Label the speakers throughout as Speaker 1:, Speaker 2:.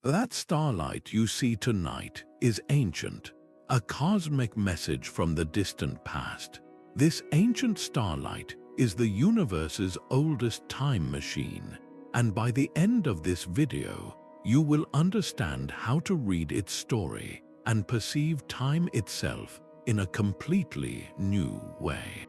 Speaker 1: That starlight you see tonight is ancient, a cosmic message from the distant past. This ancient starlight is the universe's oldest time machine, and by the end of this video, you will understand how to read its story and perceive time itself in a completely new way.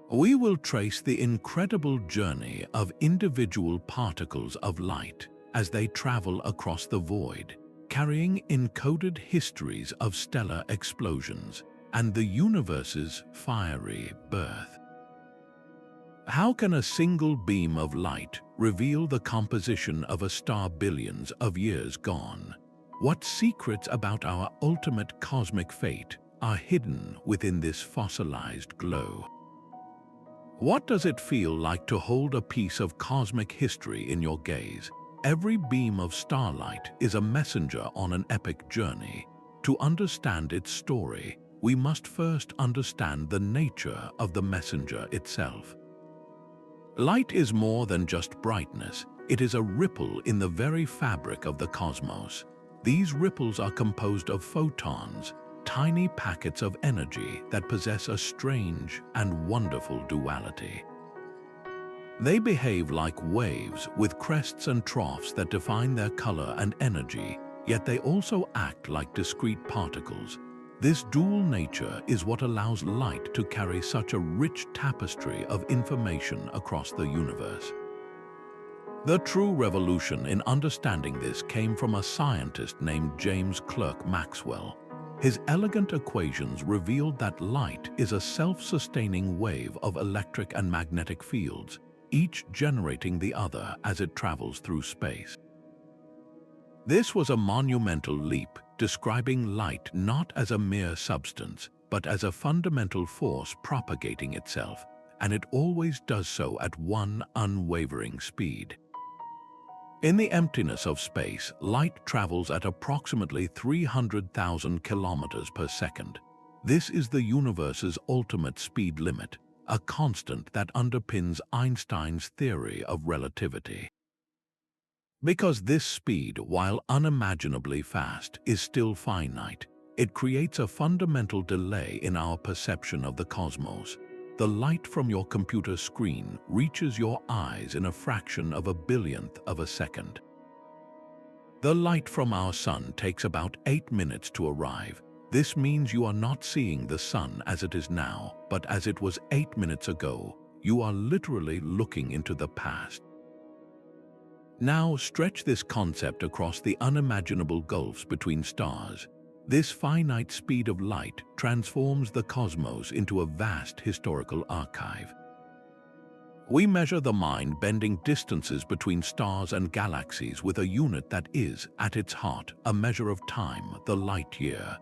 Speaker 1: We will trace the incredible journey of individual particles of light as they travel across the void, carrying encoded histories of stellar explosions and the universe's fiery birth. How can a single beam of light reveal the composition of a star billions of years gone? What secrets about our ultimate cosmic fate are hidden within this fossilized glow? What does it feel like to hold a piece of cosmic history in your gaze? Every beam of starlight is a messenger on an epic journey. To understand its story, we must first understand the nature of the messenger itself. Light is more than just brightness. It is a ripple in the very fabric of the cosmos. These ripples are composed of photons, tiny packets of energy that possess a strange and wonderful duality. They behave like waves with crests and troughs that define their color and energy, yet they also act like discrete particles. This dual nature is what allows light to carry such a rich tapestry of information across the universe. The true revolution in understanding this came from a scientist named James Clerk Maxwell. His elegant equations revealed that light is a self-sustaining wave of electric and magnetic fields, each generating the other as it travels through space. This was a monumental leap, describing light not as a mere substance, but as a fundamental force propagating itself, and it always does so at one unwavering speed. In the emptiness of space, light travels at approximately 300,000 kilometers per second. This is the universe's ultimate speed limit, a constant that underpins Einstein's theory of relativity. Because this speed, while unimaginably fast, is still finite, it creates a fundamental delay in our perception of the cosmos. The light from your computer screen reaches your eyes in a fraction of a billionth of a second. The light from our sun takes about 8 minutes to arrive. This means you are not seeing the sun as it is now, but as it was 8 minutes ago. You are literally looking into the past. Now stretch this concept across the unimaginable gulfs between stars. This finite speed of light transforms the cosmos into a vast historical archive. We measure the mind-bending distances between stars and galaxies with a unit that is, at its heart, a measure of time, the light year.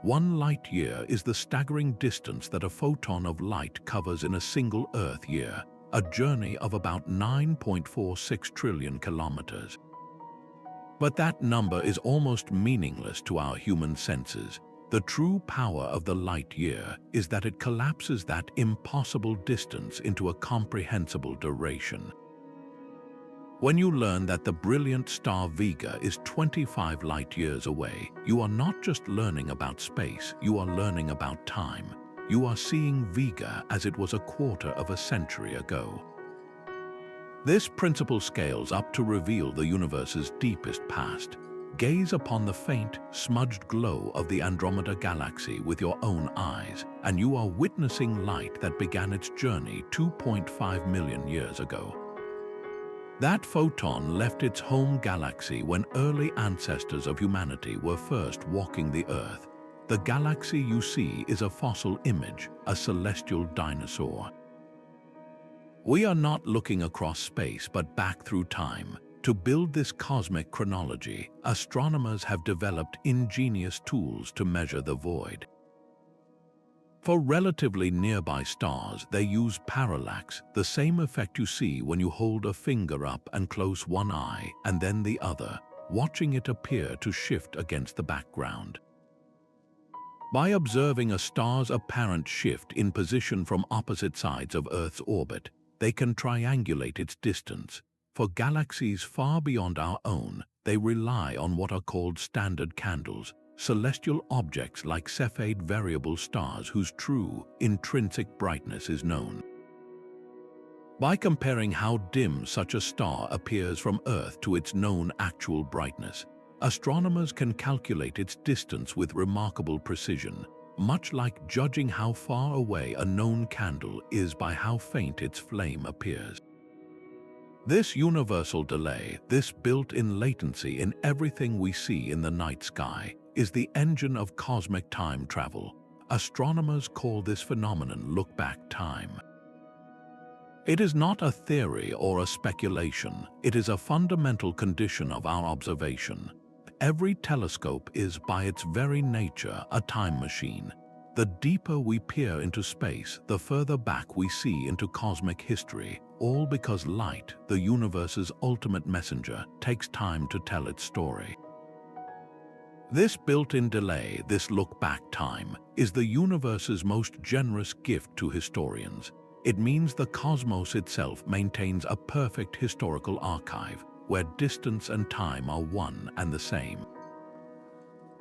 Speaker 1: 1 light year is the staggering distance that a photon of light covers in a single Earth year, a journey of about 9.46 trillion kilometers. But that number is almost meaningless to our human senses. The true power of the light year is that it collapses that impossible distance into a comprehensible duration. When you learn that the brilliant star Vega is 25 light years away, you are not just learning about space, you are learning about time. You are seeing Vega as it was a quarter of a century ago. This principle scales up to reveal the universe's deepest past. Gaze upon the faint, smudged glow of the Andromeda Galaxy with your own eyes, and you are witnessing light that began its journey 2.5 million years ago. That photon left its home galaxy when early ancestors of humanity were first walking the Earth. The galaxy you see is a fossil image, a celestial dinosaur. We are not looking across space but back through time. To build this cosmic chronology, astronomers have developed ingenious tools to measure the void. For relatively nearby stars, they use parallax, the same effect you see when you hold a finger up and close one eye and then the other, watching it appear to shift against the background. By observing a star's apparent shift in position from opposite sides of Earth's orbit, they can triangulate its distance. For galaxies far beyond our own, they rely on what are called standard candles, celestial objects like Cepheid variable stars whose true, intrinsic brightness is known. By comparing how dim such a star appears from Earth to its known actual brightness, astronomers can calculate its distance with remarkable precision, much like judging how far away a known candle is by how faint its flame appears. This universal delay, this built-in latency in everything we see in the night sky, is the engine of cosmic time travel. Astronomers call this phenomenon look-back time. It is not a theory or a speculation, it is a fundamental condition of our observation. Every telescope is, by its very nature, a time machine. The deeper we peer into space, the further back we see into cosmic history, all because light, the universe's ultimate messenger, takes time to tell its story. This built-in delay, this look-back time, is the universe's most generous gift to historians. It means the cosmos itself maintains a perfect historical archive, where distance and time are one and the same.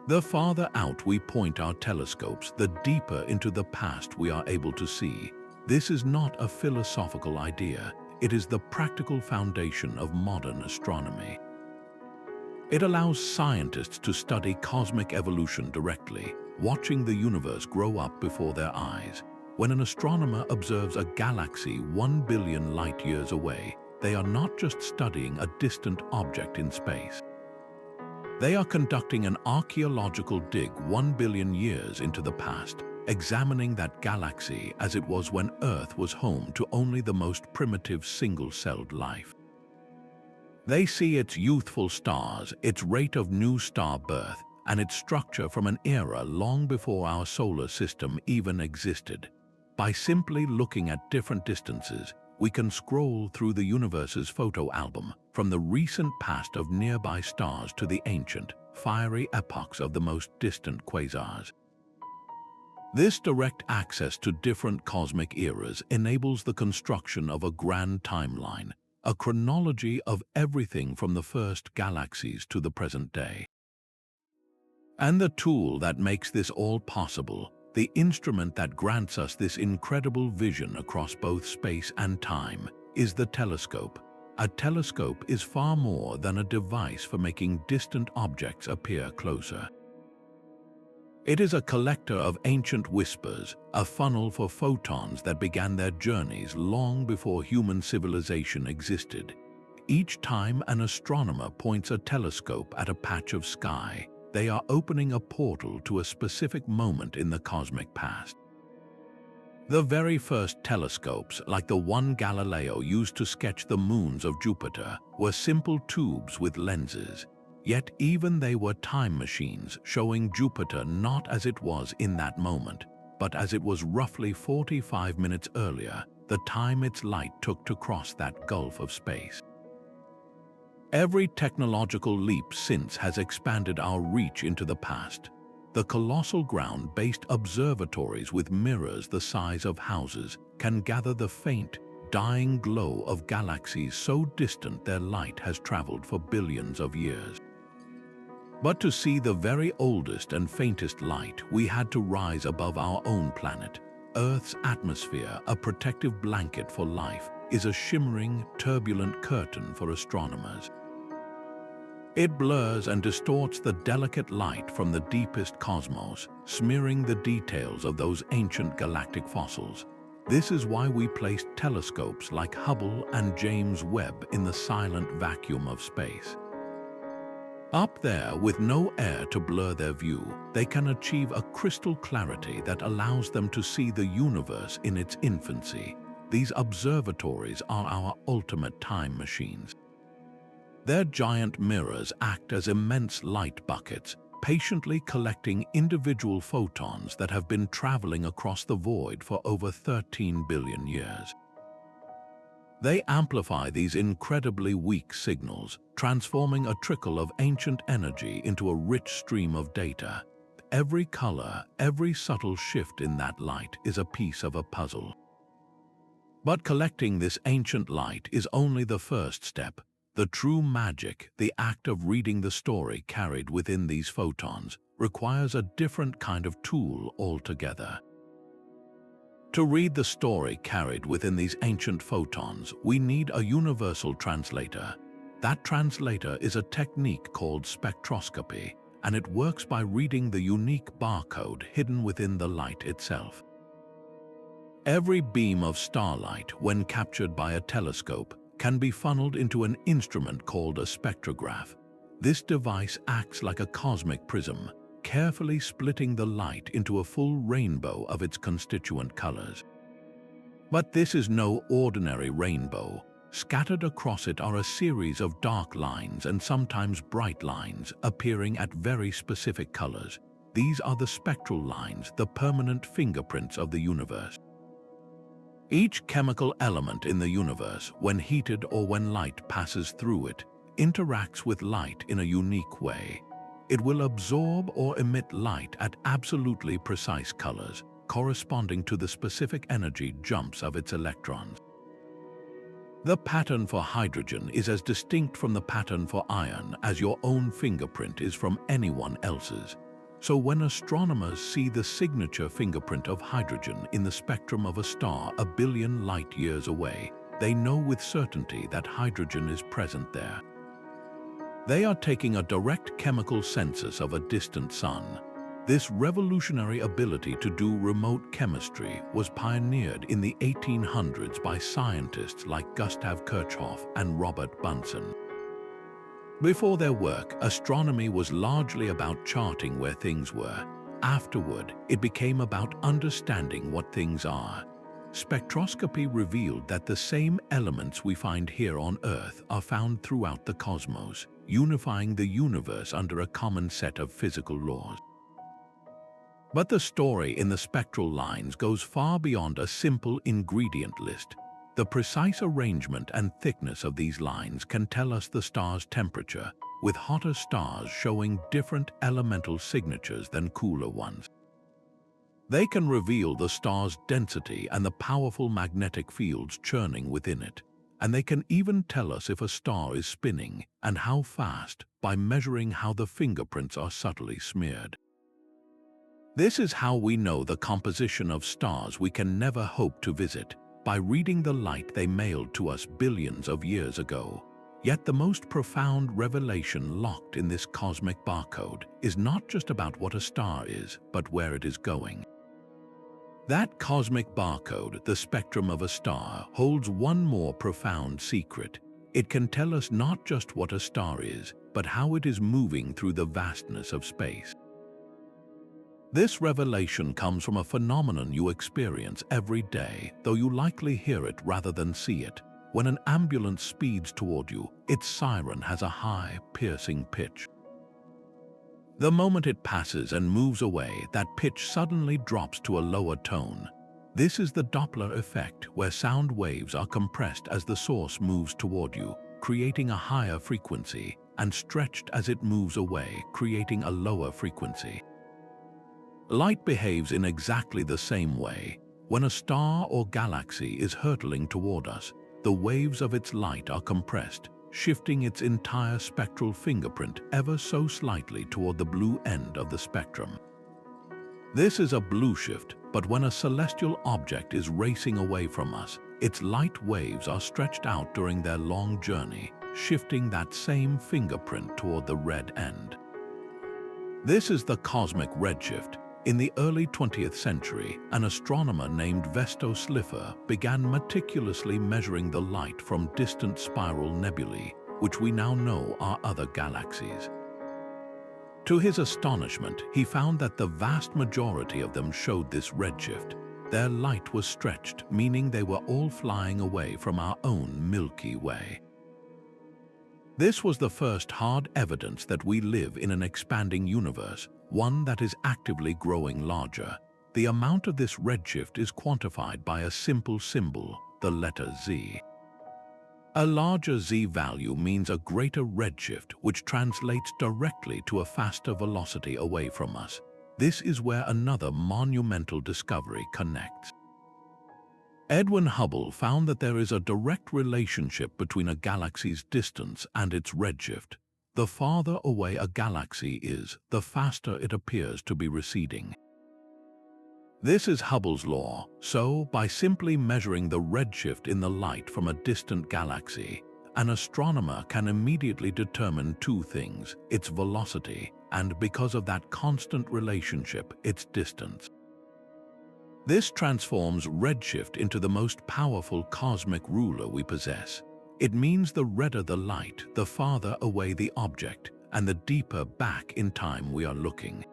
Speaker 1: The farther out we point our telescopes, the deeper into the past we are able to see. This is not a philosophical idea, it is the practical foundation of modern astronomy. It allows scientists to study cosmic evolution directly, watching the universe grow up before their eyes. When an astronomer observes a galaxy 1 billion light-years away, they are not just studying a distant object in space. They are conducting an archaeological dig 1 billion years into the past, examining that galaxy as it was when Earth was home to only the most primitive single-celled life. They see its youthful stars, its rate of new star birth, and its structure from an era long before our solar system even existed. By simply looking at different distances, we can scroll through the universe's photo album, from the recent past of nearby stars to the ancient, fiery epochs of the most distant quasars. This direct access to different cosmic eras enables the construction of a grand timeline, a chronology of everything from the first galaxies to the present day. And the tool that makes this all possible, the instrument that grants us this incredible vision across both space and time, is the telescope. A telescope is far more than a device for making distant objects appear closer. It is a collector of ancient whispers, a funnel for photons that began their journeys long before human civilization existed. Each time an astronomer points a telescope at a patch of sky, they are opening a portal to a specific moment in the cosmic past. The very first telescopes, like the one Galileo used to sketch the moons of Jupiter, were simple tubes with lenses. Yet even they were time machines, showing Jupiter not as it was in that moment, but as it was roughly 45 minutes earlier, the time its light took to cross that gulf of space. Every technological leap since has expanded our reach into the past. The colossal ground-based observatories with mirrors the size of houses can gather the faint, dying glow of galaxies so distant their light has traveled for billions of years. But to see the very oldest and faintest light, we had to rise above our own planet. Earth's atmosphere, a protective blanket for life, is a shimmering, turbulent curtain for astronomers. It blurs and distorts the delicate light from the deepest cosmos, smearing the details of those ancient galactic fossils. This is why we placed telescopes like Hubble and James Webb in the silent vacuum of space. Up there, with no air to blur their view, they can achieve a crystal clarity that allows them to see the universe in its infancy. These observatories are our ultimate time machines. Their giant mirrors act as immense light buckets, patiently collecting individual photons that have been traveling across the void for over 13 billion years. They amplify these incredibly weak signals, transforming a trickle of ancient energy into a rich stream of data. Every color, every subtle shift in that light is a piece of a puzzle. But collecting this ancient light is only the first step. The true magic, the act of reading the story carried within these photons, requires a different kind of tool altogether. To read the story carried within these ancient photons, we need a universal translator. That translator is a technique called spectroscopy, and it works by reading the unique barcode hidden within the light itself. Every beam of starlight, when captured by a telescope, can be funneled into an instrument called a spectrograph. This device acts like a cosmic prism, carefully splitting the light into a full rainbow of its constituent colors. But this is no ordinary rainbow. Scattered across it are a series of dark lines and sometimes bright lines appearing at very specific colors. These are the spectral lines, the permanent fingerprints of the universe. Each chemical element in the universe, when heated or when light passes through it, interacts with light in a unique way. It will absorb or emit light at absolutely precise colors, corresponding to the specific energy jumps of its electrons. The pattern for hydrogen is as distinct from the pattern for iron as your own fingerprint is from anyone else's. So when astronomers see the signature fingerprint of hydrogen in the spectrum of a star a billion light years away, they know with certainty that hydrogen is present there. They are taking a direct chemical census of a distant sun. This revolutionary ability to do remote chemistry was pioneered in the 1800s by scientists like Gustav Kirchhoff and Robert Bunsen. Before their work, astronomy was largely about charting where things were. Afterward, it became about understanding what things are. Spectroscopy revealed that the same elements we find here on Earth are found throughout the cosmos, unifying the universe under a common set of physical laws. But the story in the spectral lines goes far beyond a simple ingredient list. The precise arrangement and thickness of these lines can tell us the star's temperature, with hotter stars showing different elemental signatures than cooler ones. They can reveal the star's density and the powerful magnetic fields churning within it, and they can even tell us if a star is spinning and how fast by measuring how the fingerprints are subtly smeared. This is how we know the composition of stars we can never hope to visit, by reading the light they mailed to us billions of years ago. Yet the most profound revelation locked in this cosmic barcode is not just about what a star is, but where it is going. That cosmic barcode, the spectrum of a star, holds one more profound secret. It can tell us not just what a star is, but how it is moving through the vastness of space. This revelation comes from a phenomenon you experience every day, though you likely hear it rather than see it. When an ambulance speeds toward you, its siren has a high, piercing pitch. The moment it passes and moves away, that pitch suddenly drops to a lower tone. This is the Doppler effect, where sound waves are compressed as the source moves toward you, creating a higher frequency, and stretched as it moves away, creating a lower frequency. Light behaves in exactly the same way. When a star or galaxy is hurtling toward us, the waves of its light are compressed, shifting its entire spectral fingerprint ever so slightly toward the blue end of the spectrum. This is a blue shift, but when a celestial object is racing away from us, its light waves are stretched out during their long journey, shifting that same fingerprint toward the red end. This is the cosmic redshift. In the early 20th century, an astronomer named Vesto Slipher began meticulously measuring the light from distant spiral nebulae, which we now know are other galaxies. To his astonishment, he found that the vast majority of them showed this redshift. Their light was stretched, meaning they were all flying away from our own Milky Way. This was the first hard evidence that we live in an expanding universe, one that is actively growing larger. The amount of this redshift is quantified by a simple symbol, the letter Z. A larger Z value means a greater redshift, which translates directly to a faster velocity away from us. This is where another monumental discovery connects. Edwin Hubble found that there is a direct relationship between a galaxy's distance and its redshift. The farther away a galaxy is, the faster it appears to be receding. This is Hubble's law, so by simply measuring the redshift in the light from a distant galaxy, an astronomer can immediately determine two things: its velocity, and because of that constant relationship, its distance. This transforms redshift into the most powerful cosmic ruler we possess. It means the redder the light, the farther away the object, and the deeper back in time we are looking.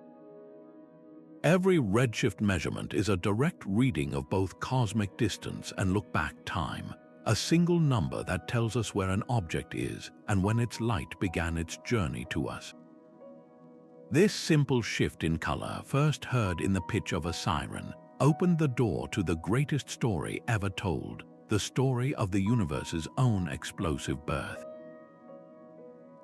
Speaker 1: Every redshift measurement is a direct reading of both cosmic distance and look-back time, a single number that tells us where an object is and when its light began its journey to us. This simple shift in color, first heard in the pitch of a siren, opened the door to the greatest story ever told, the story of the universe's own explosive birth.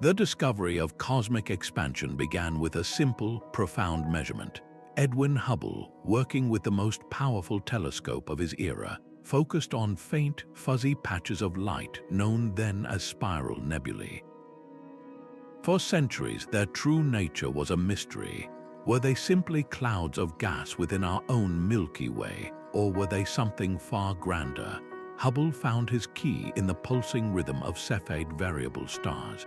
Speaker 1: The discovery of cosmic expansion began with a simple, profound measurement. Edwin Hubble, working with the most powerful telescope of his era, focused on faint, fuzzy patches of light known then as spiral nebulae. For centuries, their true nature was a mystery. Were they simply clouds of gas within our own Milky Way, or were they something far grander? Hubble found his key in the pulsing rhythm of Cepheid variable stars.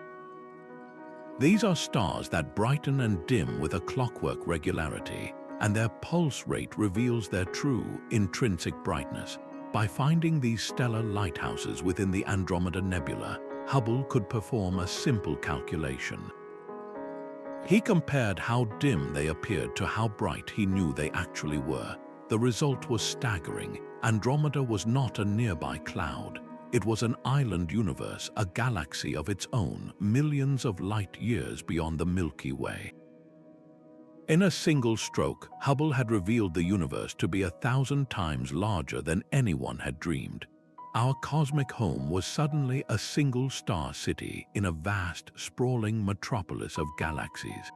Speaker 1: These are stars that brighten and dim with a clockwork regularity, and their pulse rate reveals their true, intrinsic brightness. By finding these stellar lighthouses within the Andromeda Nebula, Hubble could perform a simple calculation. He compared how dim they appeared to how bright he knew they actually were. The result was staggering. Andromeda was not a nearby cloud. It was an island universe, a galaxy of its own, millions of light years beyond the Milky Way. In a single stroke, Hubble had revealed the universe to be 1,000 times larger than anyone had dreamed. Our cosmic home was suddenly a single star city in a vast, sprawling metropolis of galaxies.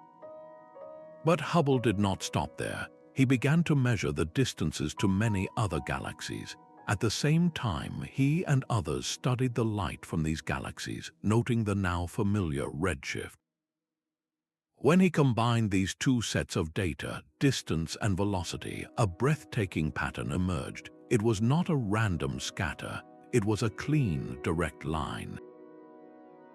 Speaker 1: But Hubble did not stop there. He began to measure the distances to many other galaxies. At the same time, he and others studied the light from these galaxies, noting the now familiar redshift. When he combined these two sets of data, distance and velocity, a breathtaking pattern emerged. It was not a random scatter. It was a clean, direct line.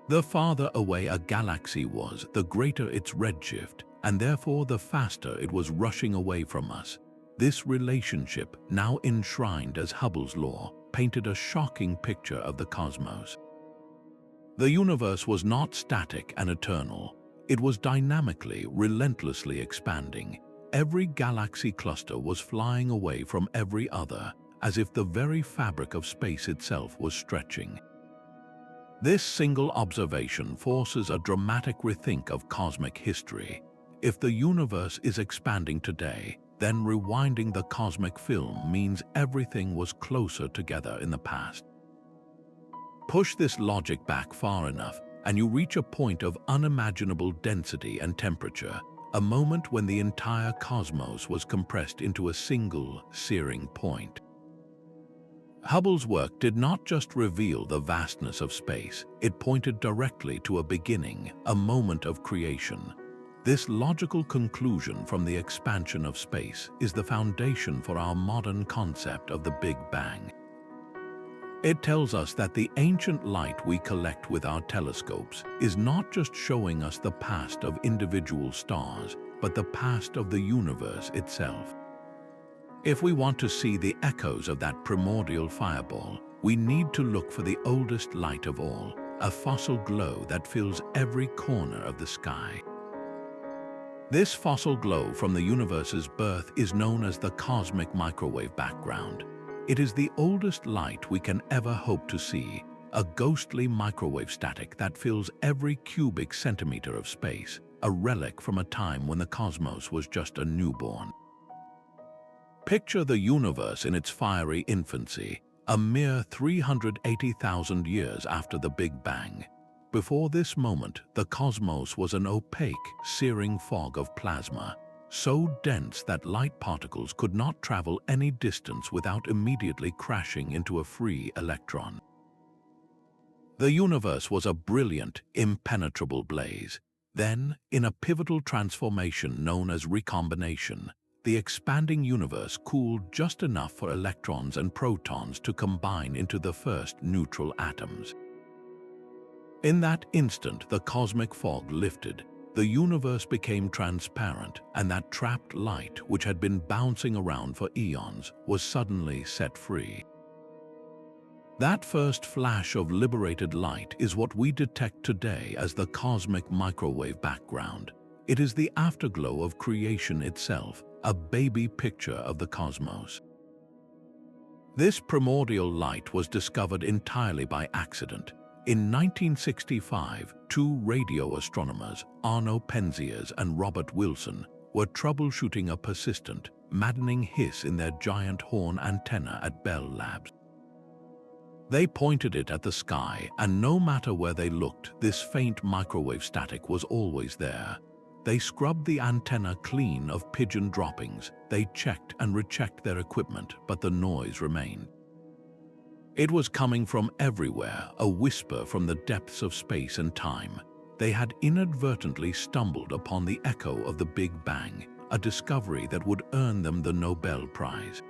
Speaker 1: The farther away a galaxy was, the greater its redshift, and therefore the faster it was rushing away from us. This relationship, now enshrined as Hubble's law, painted a shocking picture of the cosmos. The universe was not static and eternal. It was dynamically, relentlessly expanding. Every galaxy cluster was flying away from every other, as if the very fabric of space itself was stretching. This single observation forces a dramatic rethink of cosmic history. If the universe is expanding today, then rewinding the cosmic film means everything was closer together in the past. Push this logic back far enough, and you reach a point of unimaginable density and temperature, a moment when the entire cosmos was compressed into a single, searing point. Hubble's work did not just reveal the vastness of space, it pointed directly to a beginning, a moment of creation. This logical conclusion from the expansion of space is the foundation for our modern concept of the Big Bang. It tells us that the ancient light we collect with our telescopes is not just showing us the past of individual stars, but the past of the universe itself. If we want to see the echoes of that primordial fireball, we need to look for the oldest light of all, a fossil glow that fills every corner of the sky. This fossil glow from the universe's birth is known as the cosmic microwave background. It is the oldest light we can ever hope to see, a ghostly microwave static that fills every cubic centimeter of space, a relic from a time when the cosmos was just a newborn. Picture the universe in its fiery infancy, a mere 380,000 years after the Big Bang. Before this moment, the cosmos was an opaque, searing fog of plasma. so dense that light particles could not travel any distance without immediately crashing into a free electron. The universe was a brilliant, impenetrable blaze. Then, in a pivotal transformation known as recombination, the expanding universe cooled just enough for electrons and protons to combine into the first neutral atoms. In that instant, the cosmic fog lifted, the universe became transparent, and that trapped light, which had been bouncing around for eons, was suddenly set free. That first flash of liberated light is what we detect today as the cosmic microwave background. It is the afterglow of creation itself, a baby picture of the cosmos. This primordial light was discovered entirely by accident. In 1965, two radio astronomers, Arno Penzias and Robert Wilson, were troubleshooting a persistent, maddening hiss in their giant horn antenna at Bell Labs. They pointed it at the sky, and no matter where they looked, this faint microwave static was always there. They scrubbed the antenna clean of pigeon droppings. They checked and rechecked their equipment, but the noise remained. It was coming from everywhere, a whisper from the depths of space and time. They had inadvertently stumbled upon the echo of the Big Bang, a discovery that would earn them the Nobel Prize.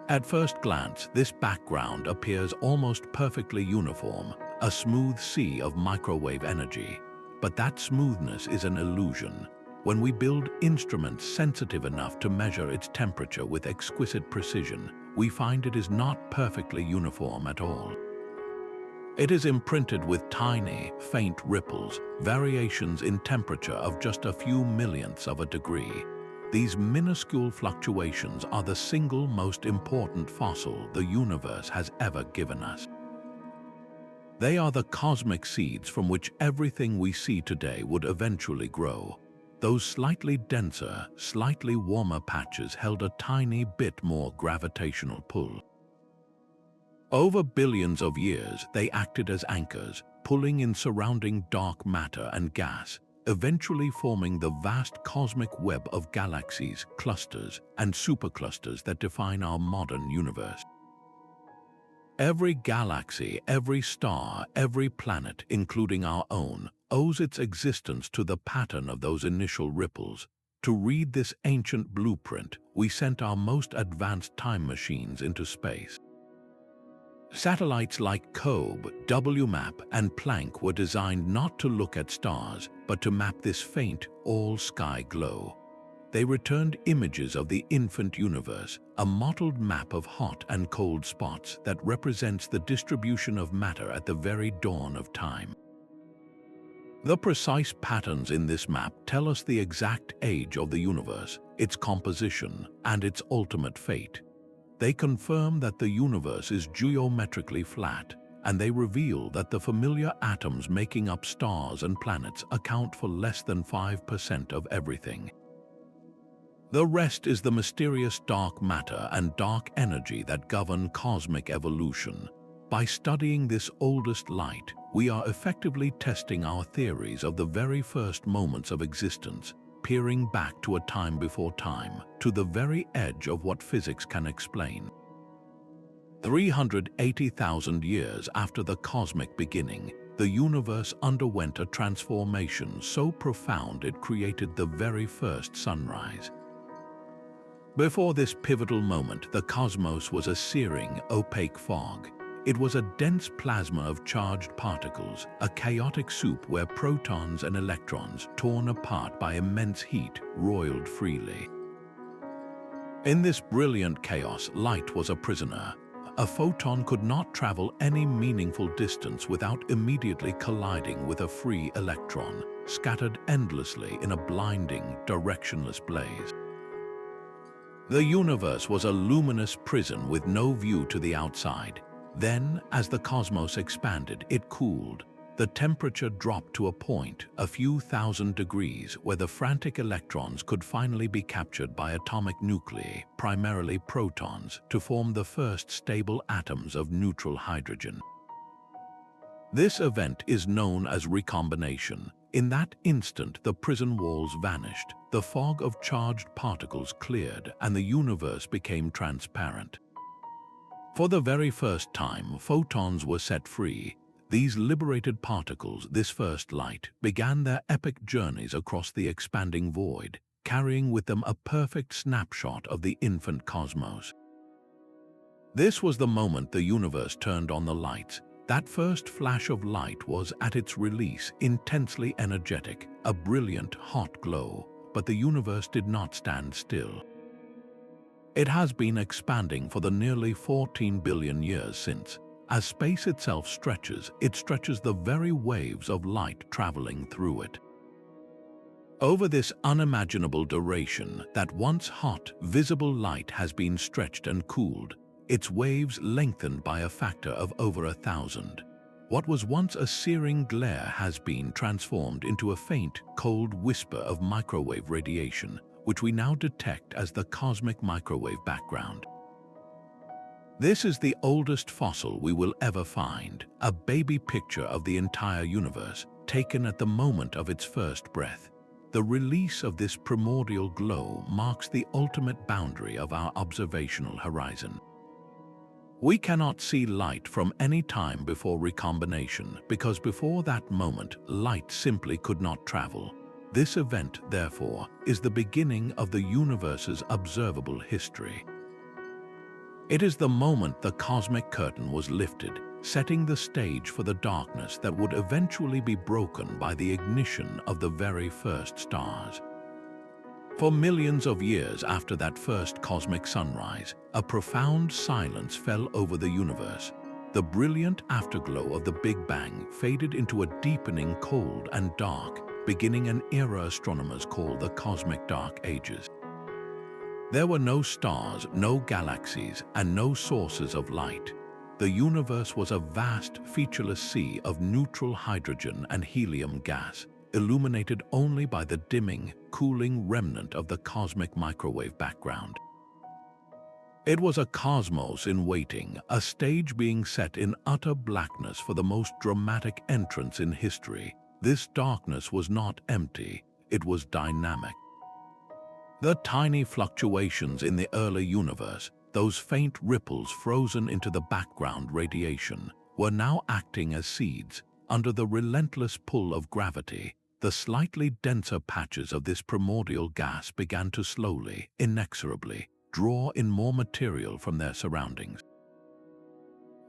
Speaker 1: At first glance, this background appears almost perfectly uniform, a smooth sea of microwave energy. But that smoothness is an illusion. When we build instruments sensitive enough to measure its temperature with exquisite precision, we find it is not perfectly uniform at all. It is imprinted with tiny, faint ripples, variations in temperature of just a few millionths of a degree. These minuscule fluctuations are the single most important fossil the universe has ever given us. They are the cosmic seeds from which everything we see today would eventually grow. Those slightly denser, slightly warmer patches held a tiny bit more gravitational pull. Over billions of years, they acted as anchors, pulling in surrounding dark matter and gas, eventually forming the vast cosmic web of galaxies, clusters, and superclusters that define our modern universe. Every galaxy, every star, every planet, including our own, owes its existence to the pattern of those initial ripples. To read this ancient blueprint, we sent our most advanced time machines into space. Satellites like COBE, WMAP, and Planck were designed not to look at stars, but to map this faint, all-sky glow. They returned images of the infant universe, a mottled map of hot and cold spots that represents the distribution of matter at the very dawn of time. The precise patterns in this map tell us the exact age of the universe, its composition, and its ultimate fate. They confirm that the universe is geometrically flat, and they reveal that the familiar atoms making up stars and planets account for less than 5% of everything. The rest is the mysterious dark matter and dark energy that govern cosmic evolution. By studying this oldest light, we are effectively testing our theories of the very first moments of existence, peering back to a time before time, to the very edge of what physics can explain. 380,000 years after the cosmic beginning, the universe underwent a transformation so profound it created the very first sunrise. Before this pivotal moment, the cosmos was a searing, opaque fog. It was a dense plasma of charged particles, a chaotic soup where protons and electrons, torn apart by immense heat, roiled freely. In this brilliant chaos, light was a prisoner. A photon could not travel any meaningful distance without immediately colliding with a free electron, scattered endlessly in a blinding, directionless blaze. The universe was a luminous prison with no view to the outside. Then, as the cosmos expanded, it cooled. The temperature dropped to a point, a few thousand degrees, where the frantic electrons could finally be captured by atomic nuclei, primarily protons, to form the first stable atoms of neutral hydrogen. This event is known as recombination. In that instant, the prison walls vanished, the fog of charged particles cleared, and the universe became transparent. For the very first time, photons were set free. These liberated particles, this first light, began their epic journeys across the expanding void, carrying with them a perfect snapshot of the infant cosmos. This was the moment the universe turned on the lights. That first flash of light was, at its release, intensely energetic, a brilliant, hot glow, but the universe did not stand still. It has been expanding for the nearly 14 billion years since. As space itself stretches, it stretches the very waves of light traveling through it. Over this unimaginable duration, that once hot, visible light has been stretched and cooled, its waves lengthened by a factor of over 1,000. What was once a searing glare has been transformed into a faint, cold whisper of microwave radiation, which we now detect as the cosmic microwave background. This is the oldest fossil we will ever find, a baby picture of the entire universe, taken at the moment of its first breath. The release of this primordial glow marks the ultimate boundary of our observational horizon. We cannot see light from any time before recombination, because before that moment, light simply could not travel. This event, therefore, is the beginning of the universe's observable history. It is the moment the cosmic curtain was lifted, setting the stage for the darkness that would eventually be broken by the ignition of the very first stars. For millions of years after that first cosmic sunrise, a profound silence fell over the universe. The brilliant afterglow of the Big Bang faded into a deepening cold and dark, beginning an era astronomers call the Cosmic Dark Ages. There were no stars, no galaxies, and no sources of light. The universe was a vast, featureless sea of neutral hydrogen and helium gas, illuminated only by the dimming, cooling remnant of the cosmic microwave background. It was a cosmos in waiting, a stage being set in utter blackness for the most dramatic entrance in history. This darkness was not empty, it was dynamic. The tiny fluctuations in the early universe, those faint ripples frozen into the background radiation, were now acting as seeds. Under the relentless pull of gravity, the slightly denser patches of this primordial gas began to slowly, inexorably, draw in more material from their surroundings.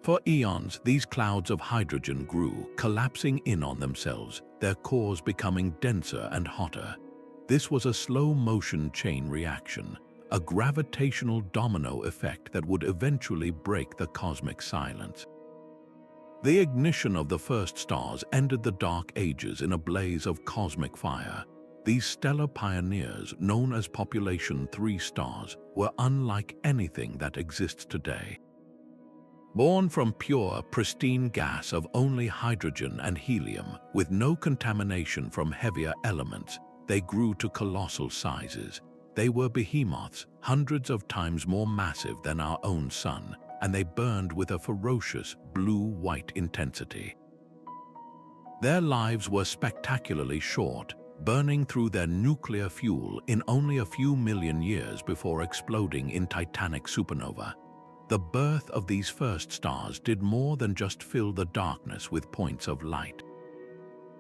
Speaker 1: For eons, these clouds of hydrogen grew, collapsing in on themselves, their cores becoming denser and hotter. This was a slow-motion chain reaction, a gravitational domino effect that would eventually break the cosmic silence. The ignition of the first stars ended the Dark Ages in a blaze of cosmic fire. These stellar pioneers, known as Population 3 stars, were unlike anything that exists today. Born from pure, pristine gas of only hydrogen and helium, with no contamination from heavier elements, they grew to colossal sizes. They were behemoths, hundreds of times more massive than our own sun, and they burned with a ferocious blue-white intensity. Their lives were spectacularly short, burning through their nuclear fuel in only a few million years before exploding in titanic supernova. The birth of these first stars did more than just fill the darkness with points of light.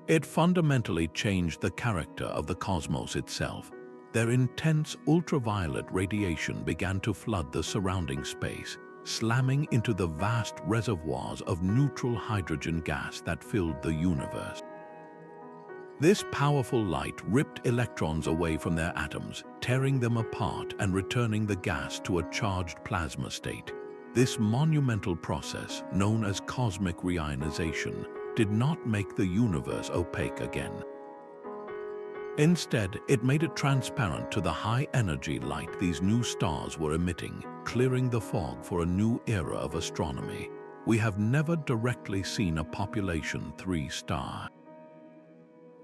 Speaker 1: It fundamentally changed the character of the cosmos itself. Their intense ultraviolet radiation began to flood the surrounding space, slamming into the vast reservoirs of neutral hydrogen gas that filled the universe. This powerful light ripped electrons away from their atoms, tearing them apart and returning the gas to a charged plasma state. This monumental process, known as cosmic reionization, did not make the universe opaque again. Instead, it made it transparent to the high-energy light these new stars were emitting, clearing the fog for a new era of astronomy. We have never directly seen a Population 3 star.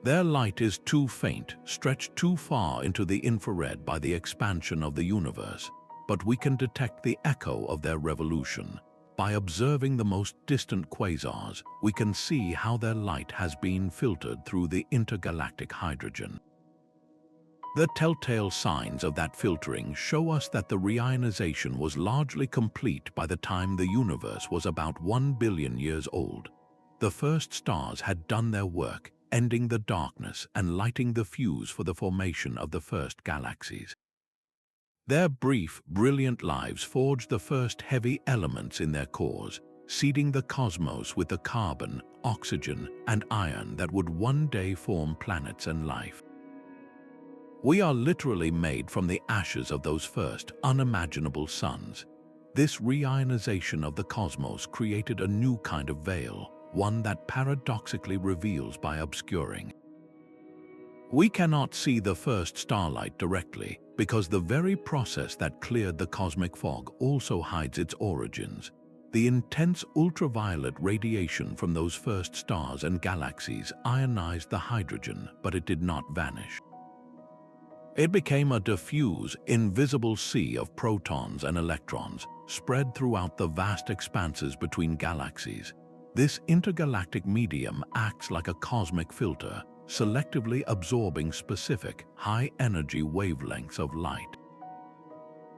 Speaker 1: Their light is too faint, stretched too far into the infrared by the expansion of the universe, but we can detect the echo of their revolution. By observing the most distant quasars, we can see how their light has been filtered through the intergalactic hydrogen. The telltale signs of that filtering show us that the reionization was largely complete by the time the universe was about 1 billion years old. The first stars had done their work, ending the darkness and lighting the fuse for the formation of the first galaxies. Their brief, brilliant lives forged the first heavy elements in their cores, seeding the cosmos with the carbon, oxygen, and iron that would one day form planets and life. We are literally made from the ashes of those first, unimaginable suns. This reionization of the cosmos created a new kind of veil, one that paradoxically reveals by obscuring. We cannot see the first starlight directly, because the very process that cleared the cosmic fog also hides its origins. The intense ultraviolet radiation from those first stars and galaxies ionized the hydrogen, but it did not vanish. It became a diffuse, invisible sea of protons and electrons, spread throughout the vast expanses between galaxies. This intergalactic medium acts like a cosmic filter, selectively absorbing specific, high-energy wavelengths of light.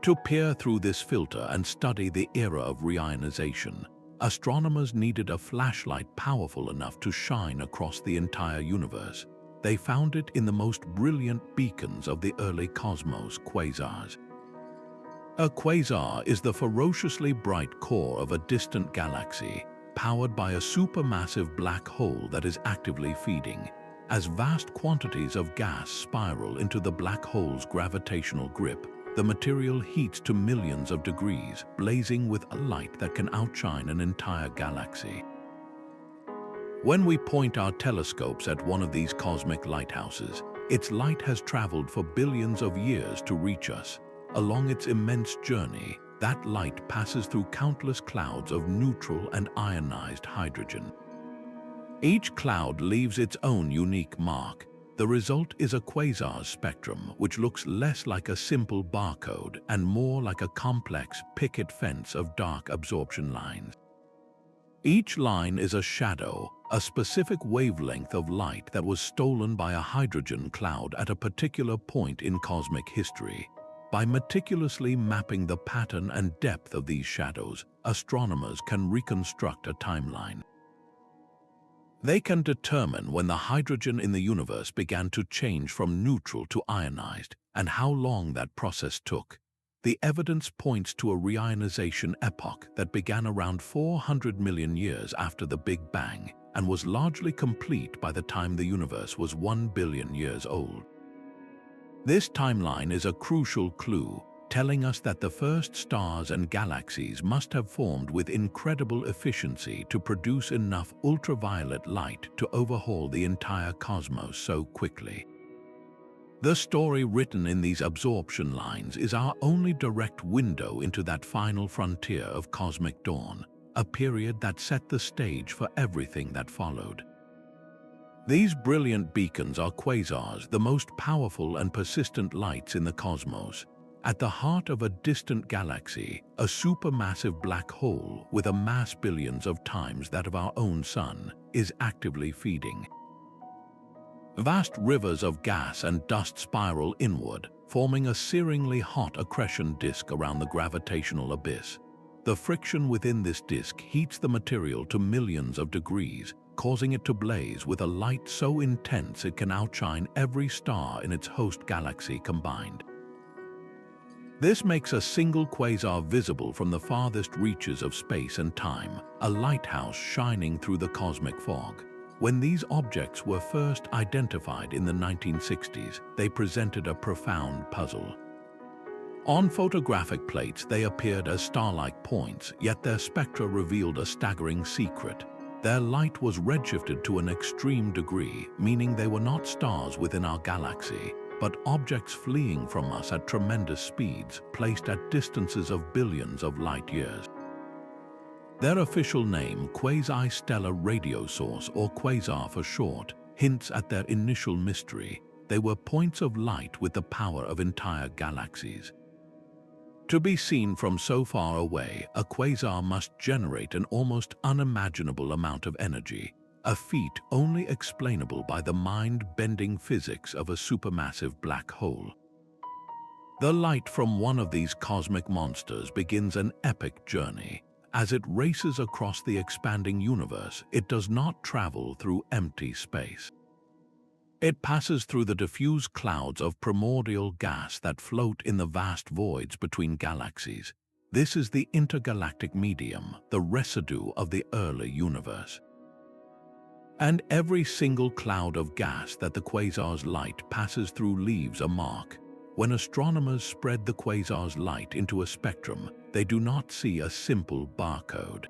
Speaker 1: To peer through this filter and study the era of reionization, astronomers needed a flashlight powerful enough to shine across the entire universe. They found it in the most brilliant beacons of the early cosmos, quasars. A quasar is the ferociously bright core of a distant galaxy, powered by a supermassive black hole that is actively feeding. As vast quantities of gas spiral into the black hole's gravitational grip, the material heats to millions of degrees, blazing with a light that can outshine an entire galaxy. When we point our telescopes at one of these cosmic lighthouses, its light has traveled for billions of years to reach us. Along its immense journey, that light passes through countless clouds of neutral and ionized hydrogen. Each cloud leaves its own unique mark. The result is a quasar's spectrum, which looks less like a simple barcode and more like a complex picket fence of dark absorption lines. Each line is a shadow, a specific wavelength of light that was stolen by a hydrogen cloud at a particular point in cosmic history. By meticulously mapping the pattern and depth of these shadows, astronomers can reconstruct a timeline. They can determine when the hydrogen in the universe began to change from neutral to ionized, and how long that process took. The evidence points to a reionization epoch that began around 400 million years after the Big Bang and was largely complete by the time the universe was 1 billion years old. This timeline is a crucial clue, telling us that the first stars and galaxies must have formed with incredible efficiency to produce enough ultraviolet light to overhaul the entire cosmos so quickly. The story written in these absorption lines is our only direct window into that final frontier of cosmic dawn, a period that set the stage for everything that followed. These brilliant beacons are quasars, the most powerful and persistent lights in the cosmos. At the heart of a distant galaxy, a supermassive black hole with a mass billions of times that of our own sun is actively feeding. Vast rivers of gas and dust spiral inward, forming a searingly hot accretion disk around the gravitational abyss. The friction within this disk heats the material to millions of degrees, causing it to blaze with a light so intense it can outshine every star in its host galaxy combined. This makes a single quasar visible from the farthest reaches of space and time, a lighthouse shining through the cosmic fog. When these objects were first identified in the 1960s, they presented a profound puzzle. On photographic plates, they appeared as star-like points, yet their spectra revealed a staggering secret. Their light was redshifted to an extreme degree, meaning they were not stars within our galaxy, but objects fleeing from us at tremendous speeds, placed at distances of billions of light years. Their official name, quasi-stellar radio source, or quasar for short, hints at their initial mystery. They were points of light with the power of entire galaxies. To be seen from so far away, a quasar must generate an almost unimaginable amount of energy, a feat only explainable by the mind-bending physics of a supermassive black hole. The light from one of these cosmic monsters begins an epic journey. As it races across the expanding universe, it does not travel through empty space. It passes through the diffuse clouds of primordial gas that float in the vast voids between galaxies. This is the intergalactic medium, the residue of the early universe. And every single cloud of gas that the quasar's light passes through leaves a mark. When astronomers spread the quasar's light into a spectrum, they do not see a simple barcode.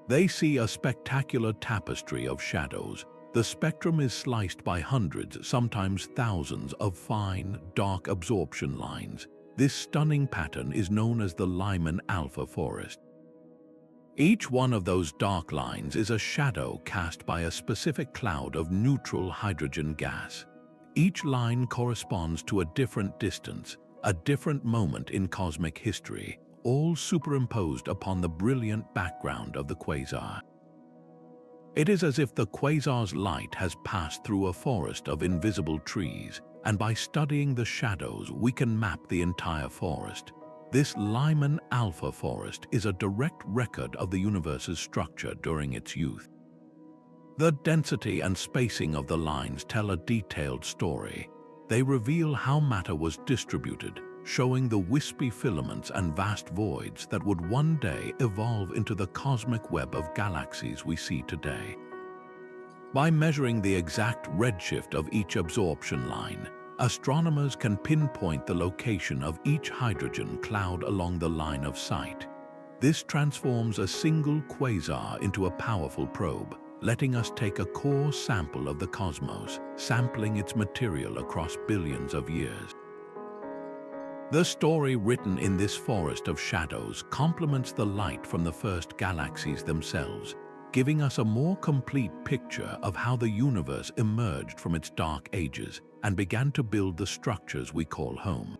Speaker 1: They see a spectacular tapestry of shadows. The spectrum is sliced by hundreds, sometimes thousands, of fine, dark absorption lines. This stunning pattern is known as the Lyman alpha forest. Each one of those dark lines is a shadow cast by a specific cloud of neutral hydrogen gas. Each line corresponds to a different distance, a different moment in cosmic history, all superimposed upon the brilliant background of the quasar. It is as if the quasar's light has passed through a forest of invisible trees, and by studying the shadows we can map the entire forest. This Lyman alpha forest is a direct record of the universe's structure during its youth. The density and spacing of the lines tell a detailed story. They reveal how matter was distributed, showing the wispy filaments and vast voids that would one day evolve into the cosmic web of galaxies we see today. By measuring the exact redshift of each absorption line, astronomers can pinpoint the location of each hydrogen cloud along the line of sight. This transforms a single quasar into a powerful probe, letting us take a core sample of the cosmos, sampling its material across billions of years. The story written in this forest of shadows complements the light from the first galaxies themselves, giving us a more complete picture of how the universe emerged from its dark ages and began to build the structures we call home.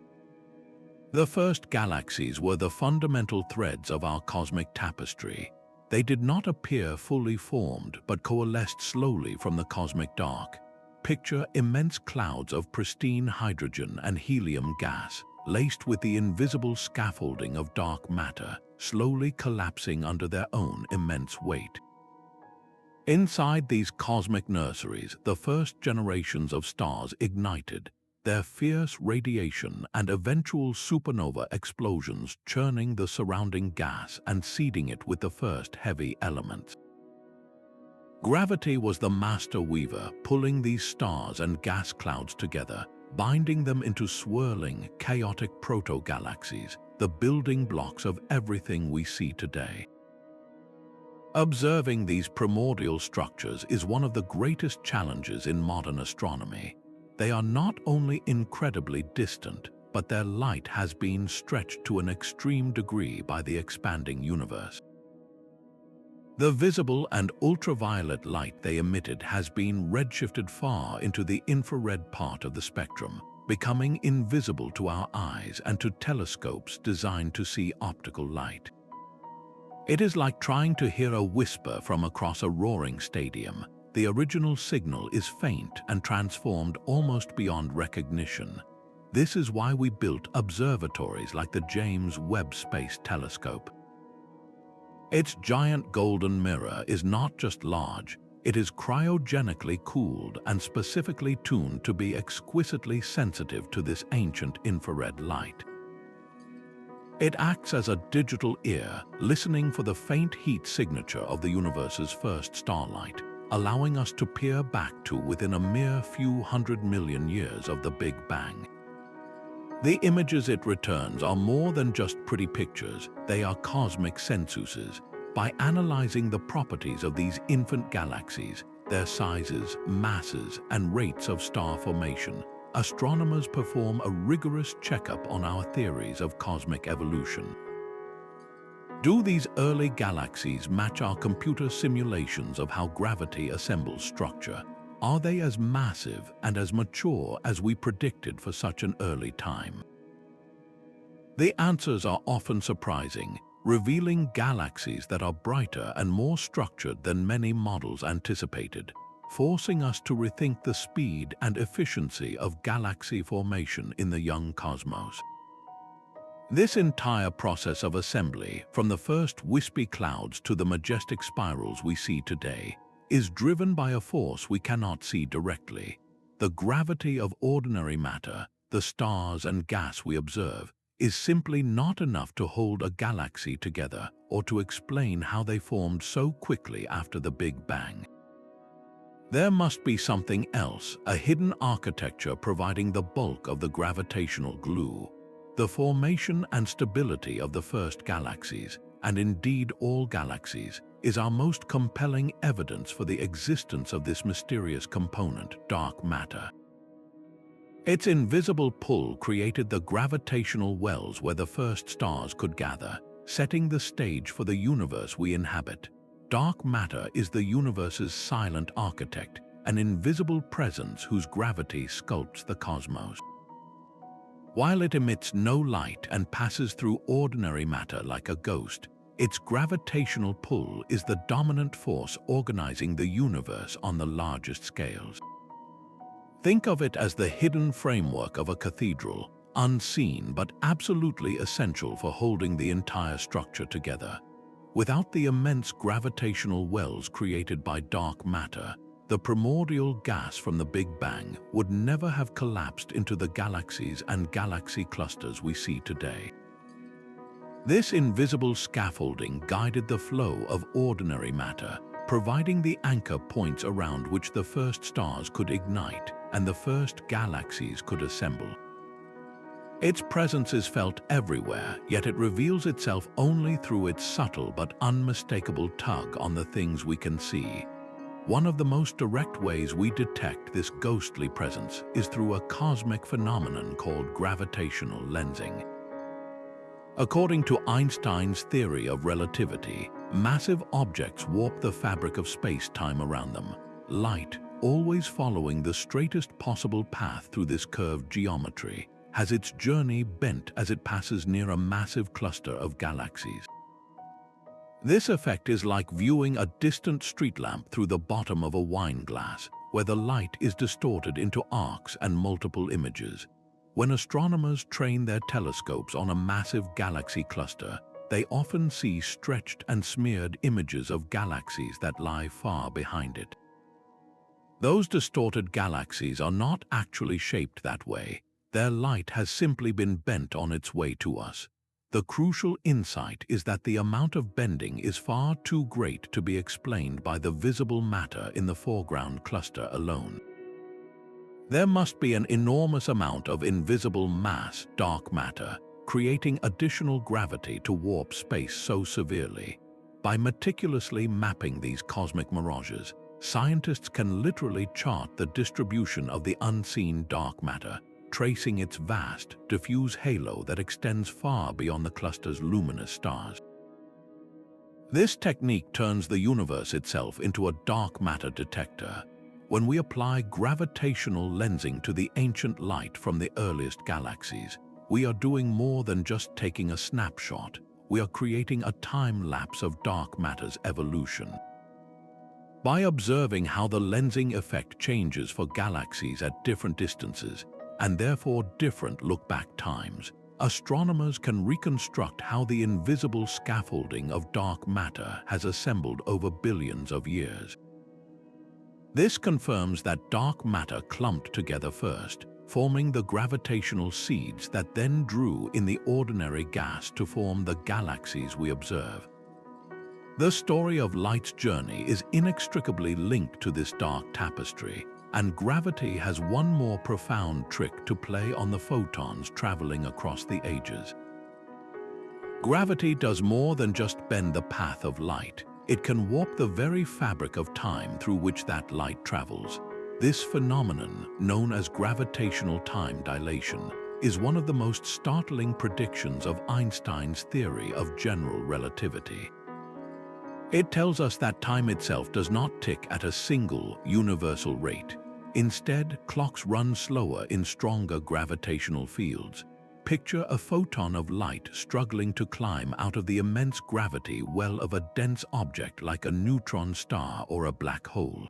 Speaker 1: The first galaxies were the fundamental threads of our cosmic tapestry. They did not appear fully formed, but coalesced slowly from the cosmic dark. Picture immense clouds of pristine hydrogen and helium gas, laced with the invisible scaffolding of dark matter, slowly collapsing under their own immense weight. Inside these cosmic nurseries, the first generations of stars ignited, their fierce radiation and eventual supernova explosions churning the surrounding gas and seeding it with the first heavy elements. Gravity was the master weaver, pulling these stars and gas clouds together, binding them into swirling, chaotic proto-galaxies, the building blocks of everything we see today. Observing these primordial structures is one of the greatest challenges in modern astronomy. They are not only incredibly distant, but their light has been stretched to an extreme degree by the expanding universe. The visible and ultraviolet light they emitted has been redshifted far into the infrared part of the spectrum, becoming invisible to our eyes and to telescopes designed to see optical light. It is like trying to hear a whisper from across a roaring stadium. The original signal is faint and transformed almost beyond recognition. This is why we built observatories like the James Webb Space Telescope. Its giant golden mirror is not just large, it is cryogenically cooled and specifically tuned to be exquisitely sensitive to this ancient infrared light. It acts as a digital ear, listening for the faint heat signature of the universe's first starlight, allowing us to peer back to within a mere few 100 million years of the Big Bang. The images it returns are more than just pretty pictures, they are cosmic censuses. By analyzing the properties of these infant galaxies, their sizes, masses, and rates of star formation, astronomers perform a rigorous checkup on our theories of cosmic evolution. Do these early galaxies match our computer simulations of how gravity assembles structure? Are they as massive and as mature as we predicted for such an early time? The answers are often surprising, revealing galaxies that are brighter and more structured than many models anticipated, forcing us to rethink the speed and efficiency of galaxy formation in the young cosmos. This entire process of assembly, from the first wispy clouds to the majestic spirals we see today, is driven by a force we cannot see directly. The gravity of ordinary matter, the stars and gas we observe, is simply not enough to hold a galaxy together or to explain how they formed so quickly after the Big Bang. There must be something else, a hidden architecture providing the bulk of the gravitational glue. The formation and stability of the first galaxies, and indeed all galaxies, is our most compelling evidence for the existence of this mysterious component, dark matter. Its invisible pull created the gravitational wells where the first stars could gather, setting the stage for the universe we inhabit. Dark matter is the universe's silent architect, an invisible presence whose gravity sculpts the cosmos. While it emits no light and passes through ordinary matter like a ghost, its gravitational pull is the dominant force organizing the universe on the largest scales. Think of it as the hidden framework of a cathedral, unseen but absolutely essential for holding the entire structure together. Without the immense gravitational wells created by dark matter, the primordial gas from the Big Bang would never have collapsed into the galaxies and galaxy clusters we see today. This invisible scaffolding guided the flow of ordinary matter, providing the anchor points around which the first stars could ignite and the first galaxies could assemble. Its presence is felt everywhere, yet it reveals itself only through its subtle but unmistakable tug on the things we can see. One of the most direct ways we detect this ghostly presence is through a cosmic phenomenon called gravitational lensing. According to Einstein's theory of relativity, massive objects warp the fabric of space-time around them. Light, always following the straightest possible path through this curved geometry, has its journey bent as it passes near a massive cluster of galaxies. This effect is like viewing a distant street lamp through the bottom of a wine glass, where the light is distorted into arcs and multiple images. When astronomers train their telescopes on a massive galaxy cluster, they often see stretched and smeared images of galaxies that lie far behind it. Those distorted galaxies are not actually shaped that way. Their light has simply been bent on its way to us. The crucial insight is that the amount of bending is far too great to be explained by the visible matter in the foreground cluster alone. There must be an enormous amount of invisible mass, dark matter, creating additional gravity to warp space so severely. By meticulously mapping these cosmic mirages, scientists can literally chart the distribution of the unseen dark matter, tracing its vast, diffuse halo that extends far beyond the cluster's luminous stars. This technique turns the universe itself into a dark matter detector. When we apply gravitational lensing to the ancient light from the earliest galaxies, we are doing more than just taking a snapshot. We are creating a time lapse of dark matter's evolution. By observing how the lensing effect changes for galaxies at different distances, and therefore different look-back times, astronomers can reconstruct how the invisible scaffolding of dark matter has assembled over billions of years. This confirms that dark matter clumped together first, forming the gravitational seeds that then drew in the ordinary gas to form the galaxies we observe. The story of light's journey is inextricably linked to this dark tapestry, and gravity has one more profound trick to play on the photons traveling across the ages. Gravity does more than just bend the path of light. It can warp the very fabric of time through which that light travels. This phenomenon, known as gravitational time dilation, is one of the most startling predictions of Einstein's theory of general relativity. It tells us that time itself does not tick at a single, universal rate. Instead, clocks run slower in stronger gravitational fields. Picture a photon of light struggling to climb out of the immense gravity well of a dense object like a neutron star or a black hole.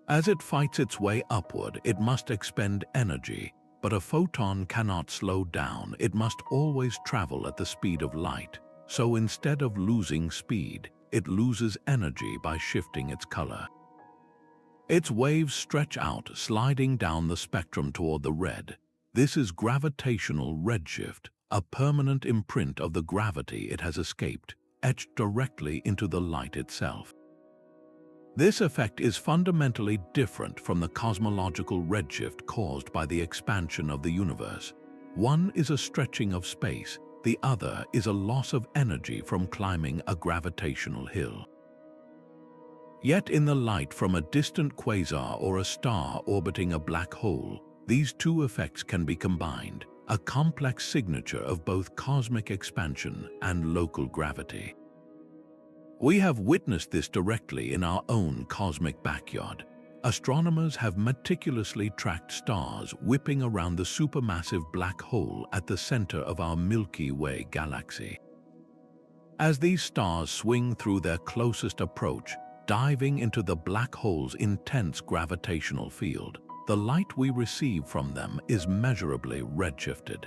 Speaker 1: As it fights its way upward, it must expend energy, but a photon cannot slow down. It must always travel at the speed of light. So instead of losing speed, it loses energy by shifting its color. Its waves stretch out, sliding down the spectrum toward the red. This is gravitational redshift, a permanent imprint of the gravity it has escaped, etched directly into the light itself. This effect is fundamentally different from the cosmological redshift caused by the expansion of the universe. One is a stretching of space, the other is a loss of energy from climbing a gravitational hill. Yet in the light from a distant quasar or a star orbiting a black hole, these two effects can be combined, a complex signature of both cosmic expansion and local gravity. We have witnessed this directly in our own cosmic backyard. Astronomers have meticulously tracked stars whipping around the supermassive black hole at the center of our Milky Way galaxy. As these stars swing through their closest approach, diving into the black hole's intense gravitational field, the light we receive from them is measurably redshifted.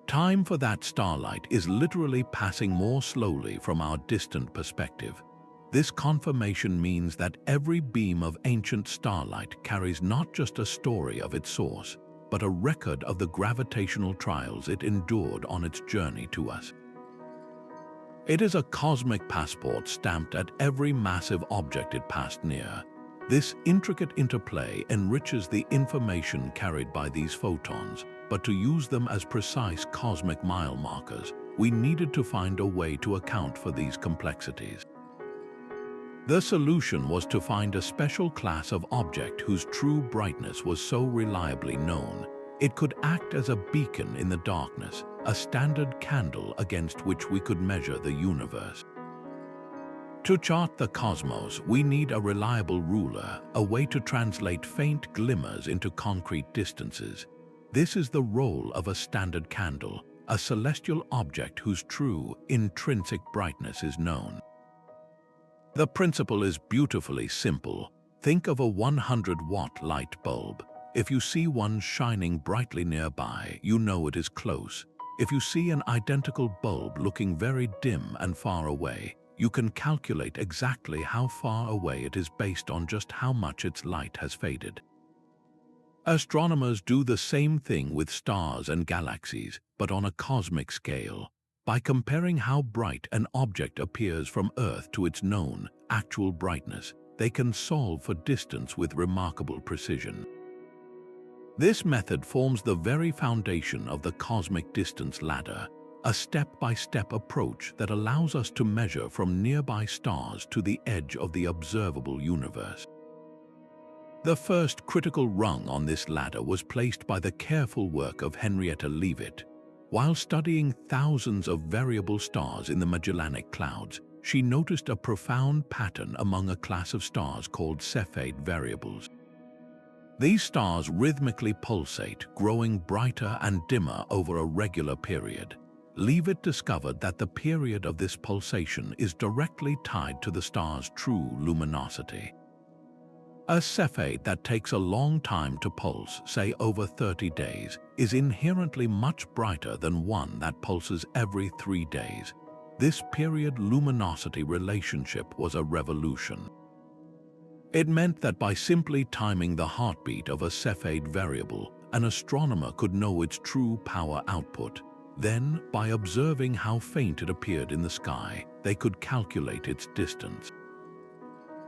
Speaker 1: Time for that starlight is literally passing more slowly from our distant perspective. This confirmation means that every beam of ancient starlight carries not just a story of its source, but a record of the gravitational trials it endured on its journey to us. It is a cosmic passport stamped at every massive object it passed near. This intricate interplay enriches the information carried by these photons, but to use them as precise cosmic mile markers, we needed to find a way to account for these complexities. The solution was to find a special class of object whose true brightness was so reliably known, it could act as a beacon in the darkness, a standard candle against which we could measure the universe. To chart the cosmos, we need a reliable ruler, a way to translate faint glimmers into concrete distances. This is the role of a standard candle, a celestial object whose true, intrinsic brightness is known. The principle is beautifully simple. Think of a 100-watt light bulb. If you see one shining brightly nearby, you know it is close. If you see an identical bulb looking very dim and far away, you can calculate exactly how far away it is based on just how much its light has faded. Astronomers do the same thing with stars and galaxies, but on a cosmic scale. By comparing how bright an object appears from Earth to its known, actual brightness, they can solve for distance with remarkable precision. This method forms the very foundation of the cosmic distance ladder, a step-by-step approach that allows us to measure from nearby stars to the edge of the observable universe. The first critical rung on this ladder was placed by the careful work of Henrietta Leavitt. While studying thousands of variable stars in the Magellanic Clouds, she noticed a profound pattern among a class of stars called Cepheid variables. These stars rhythmically pulsate, growing brighter and dimmer over a regular period. Leavitt discovered that the period of this pulsation is directly tied to the star's true luminosity. A Cepheid that takes a long time to pulse, say over 30 days, is inherently much brighter than one that pulses every 3 days. This period luminosity relationship was a revolution. It meant that by simply timing the heartbeat of a Cepheid variable, an astronomer could know its true power output. Then, by observing how faint it appeared in the sky, they could calculate its distance.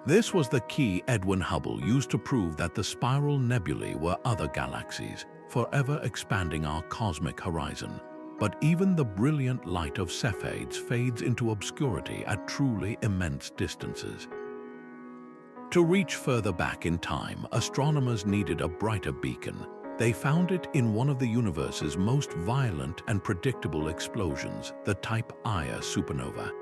Speaker 1: This was the key Edwin Hubble used to prove that the spiral nebulae were other galaxies, forever expanding our cosmic horizon. But even the brilliant light of Cepheids fades into obscurity at truly immense distances. To reach further back in time, astronomers needed a brighter beacon. They found it in one of the universe's most violent and predictable explosions, the type Ia Supernovae.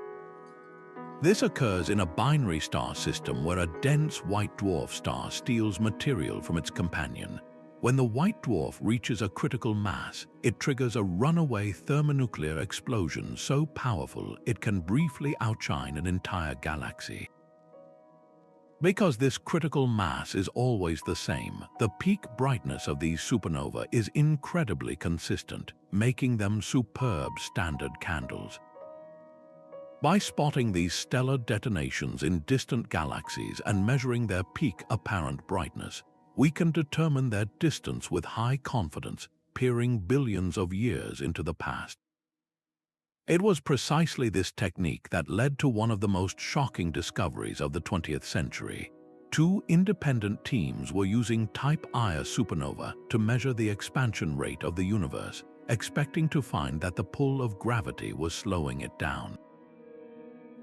Speaker 1: This occurs in a binary star system where a dense white dwarf star steals material from its companion. When the white dwarf reaches a critical mass, it triggers a runaway thermonuclear explosion so powerful it can briefly outshine an entire galaxy. Because this critical mass is always the same, the peak brightness of these supernovae is incredibly consistent, making them superb standard candles. By spotting these stellar detonations in distant galaxies and measuring their peak apparent brightness, we can determine their distance with high confidence, peering billions of years into the past. It was precisely this technique that led to one of the most shocking discoveries of the 20th century. Two independent teams were using Type Ia supernova to measure the expansion rate of the universe, expecting to find that the pull of gravity was slowing it down.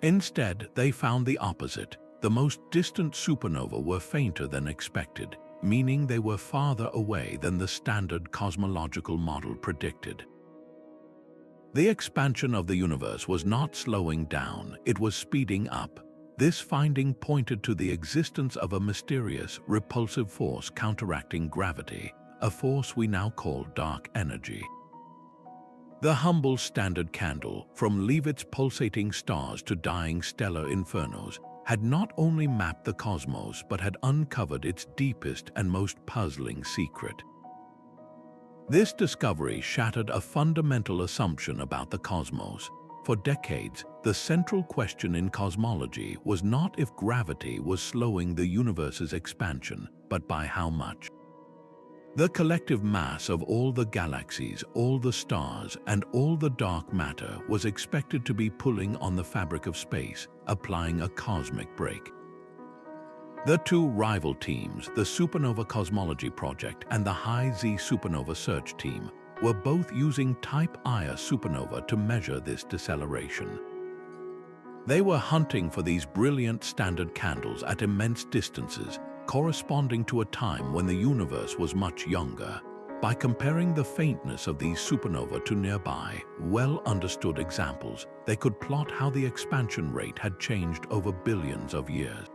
Speaker 1: Instead, they found the opposite. The most distant supernovae were fainter than expected, meaning they were farther away than the standard cosmological model predicted. The expansion of the universe was not slowing down, it was speeding up. This finding pointed to the existence of a mysterious, repulsive force counteracting gravity, a force we now call dark energy. The Hubble Standard Candle, from Leavitt's pulsating stars to dying stellar infernos, had not only mapped the cosmos but had uncovered its deepest and most puzzling secret. This discovery shattered a fundamental assumption about the cosmos. For decades, the central question in cosmology was not if gravity was slowing the universe's expansion, but by how much. The collective mass of all the galaxies, all the stars, and all the dark matter was expected to be pulling on the fabric of space, applying a cosmic brake. The two rival teams, the Supernova Cosmology Project and the High-Z Supernova Search Team, were both using Type Ia supernova to measure this deceleration. They were hunting for these brilliant standard candles at immense distances, corresponding to a time when the universe was much younger. By comparing the faintness of these supernovae to nearby, well-understood examples, they could plot how the expansion rate had changed over billions of years.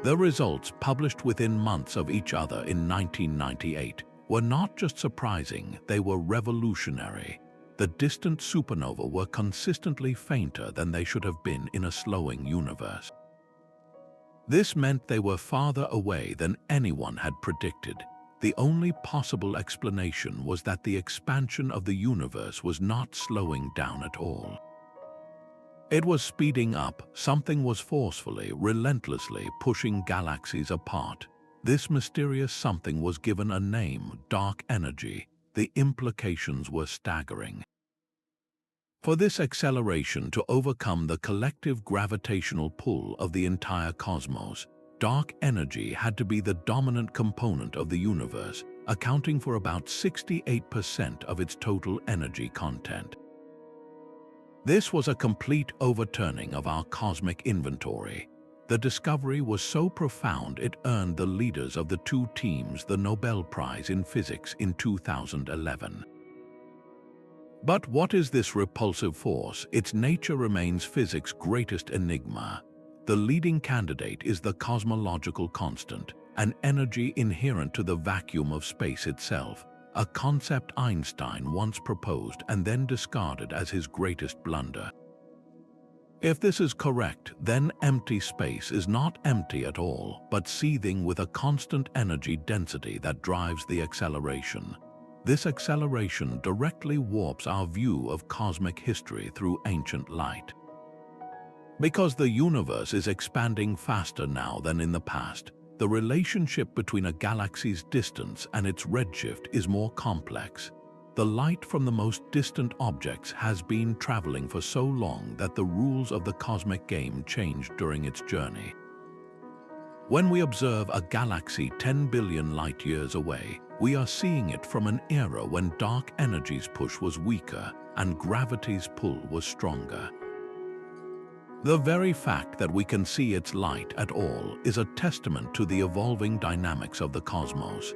Speaker 1: The results, published within months of each other in 1998, were not just surprising, they were revolutionary. The distant supernovae were consistently fainter than they should have been in a slowing universe. This meant they were farther away than anyone had predicted. The only possible explanation was that the expansion of the universe was not slowing down at all. It was speeding up, something was forcefully, relentlessly pushing galaxies apart. This mysterious something was given a name, dark energy. The implications were staggering. For this acceleration to overcome the collective gravitational pull of the entire cosmos, dark energy had to be the dominant component of the universe, accounting for about 68% of its total energy content. This was a complete overturning of our cosmic inventory. The discovery was so profound it earned the leaders of the two teams the Nobel Prize in Physics in 2011. But what is this repulsive force? Its nature remains physics' greatest enigma. The leading candidate is the cosmological constant, an energy inherent to the vacuum of space itself, a concept Einstein once proposed and then discarded as his greatest blunder. If this is correct, then empty space is not empty at all, but seething with a constant energy density that drives the acceleration. This acceleration directly warps our view of cosmic history through ancient light. Because the universe is expanding faster now than in the past, the relationship between a galaxy's distance and its redshift is more complex. The light from the most distant objects has been traveling for so long that the rules of the cosmic game changed during its journey. When we observe a galaxy 10 billion light-years away, we are seeing it from an era when dark energy's push was weaker and gravity's pull was stronger. The very fact that we can see its light at all is a testament to the evolving dynamics of the cosmos.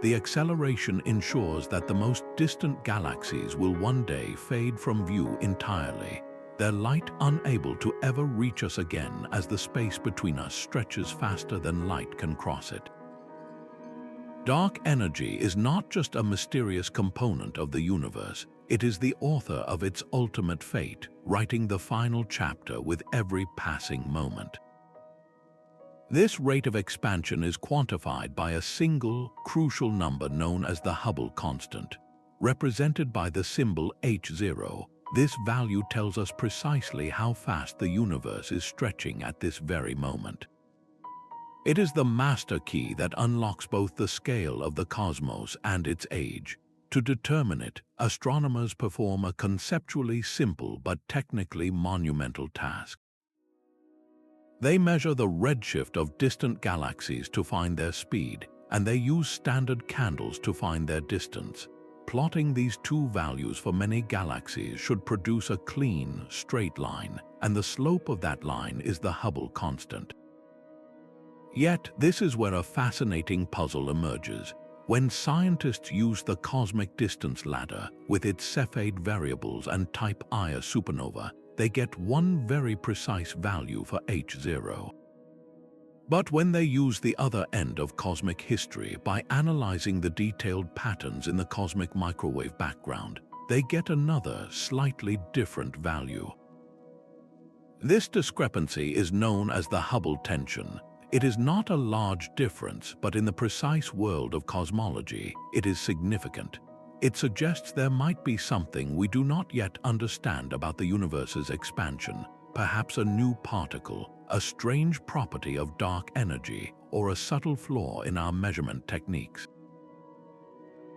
Speaker 1: The acceleration ensures that the most distant galaxies will one day fade from view entirely, their light unable to ever reach us again as the space between us stretches faster than light can cross it. Dark energy is not just a mysterious component of the universe, it is the author of its ultimate fate, writing the final chapter with every passing moment. This rate of expansion is quantified by a single, crucial number known as the Hubble constant. Represented by the symbol H0, this value tells us precisely how fast the universe is stretching at this very moment. It is the master key that unlocks both the scale of the cosmos and its age. To determine it, astronomers perform a conceptually simple but technically monumental task. They measure the redshift of distant galaxies to find their speed, and they use standard candles to find their distance. Plotting these two values for many galaxies should produce a clean, straight line, and the slope of that line is the Hubble constant. Yet, this is where a fascinating puzzle emerges. When scientists use the cosmic distance ladder with its Cepheid variables and type Ia Supernovae, they get one very precise value for H0. But when they use the other end of cosmic history by analyzing the detailed patterns in the cosmic microwave background, they get another, slightly different value. This discrepancy is known as the Hubble tension. It is not a large difference, but in the precise world of cosmology, it is significant. It suggests there might be something we do not yet understand about the universe's expansion, perhaps a new particle, a strange property of dark energy, or a subtle flaw in our measurement techniques.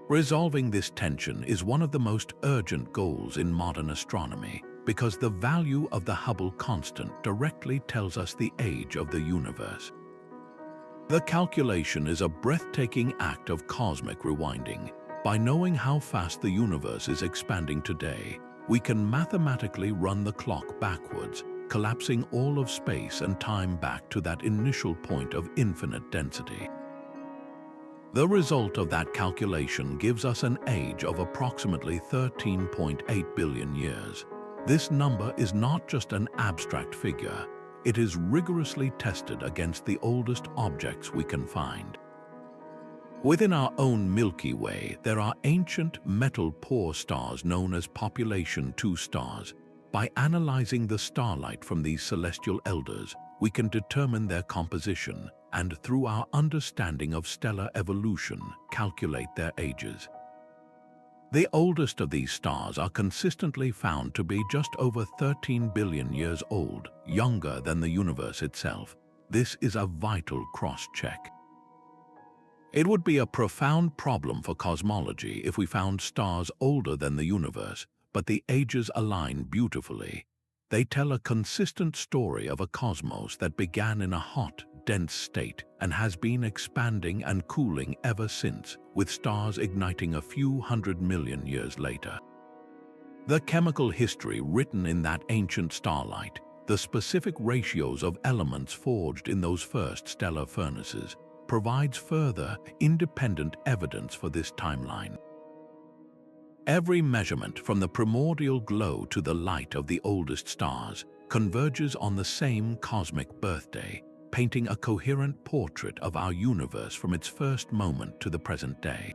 Speaker 1: Resolving this tension is one of the most urgent goals in modern astronomy, because the value of the Hubble constant directly tells us the age of the universe. The calculation is a breathtaking act of cosmic rewinding. By knowing how fast the universe is expanding today, we can mathematically run the clock backwards, collapsing all of space and time back to that initial point of infinite density. The result of that calculation gives us an age of approximately 13.8 billion years. This number is not just an abstract figure. It is rigorously tested against the oldest objects we can find. Within our own Milky Way, there are ancient metal-poor stars known as population 2 stars. By analyzing the starlight from these celestial elders, we can determine their composition and, through our understanding of stellar evolution, calculate their ages. The oldest of these stars are consistently found to be just over 13 billion years old, younger than the universe itself. This is a vital cross-check. It would be a profound problem for cosmology if we found stars older than the universe, but the ages align beautifully. They tell a consistent story of a cosmos that began in a hot, dense state and has been expanding and cooling ever since, with stars igniting a few 100 million years later. The chemical history written in that ancient starlight, the specific ratios of elements forged in those first stellar furnaces, provides further, independent evidence for this timeline. Every measurement from the primordial glow to the light of the oldest stars converges on the same cosmic birthday, painting a coherent portrait of our universe from its first moment to the present day.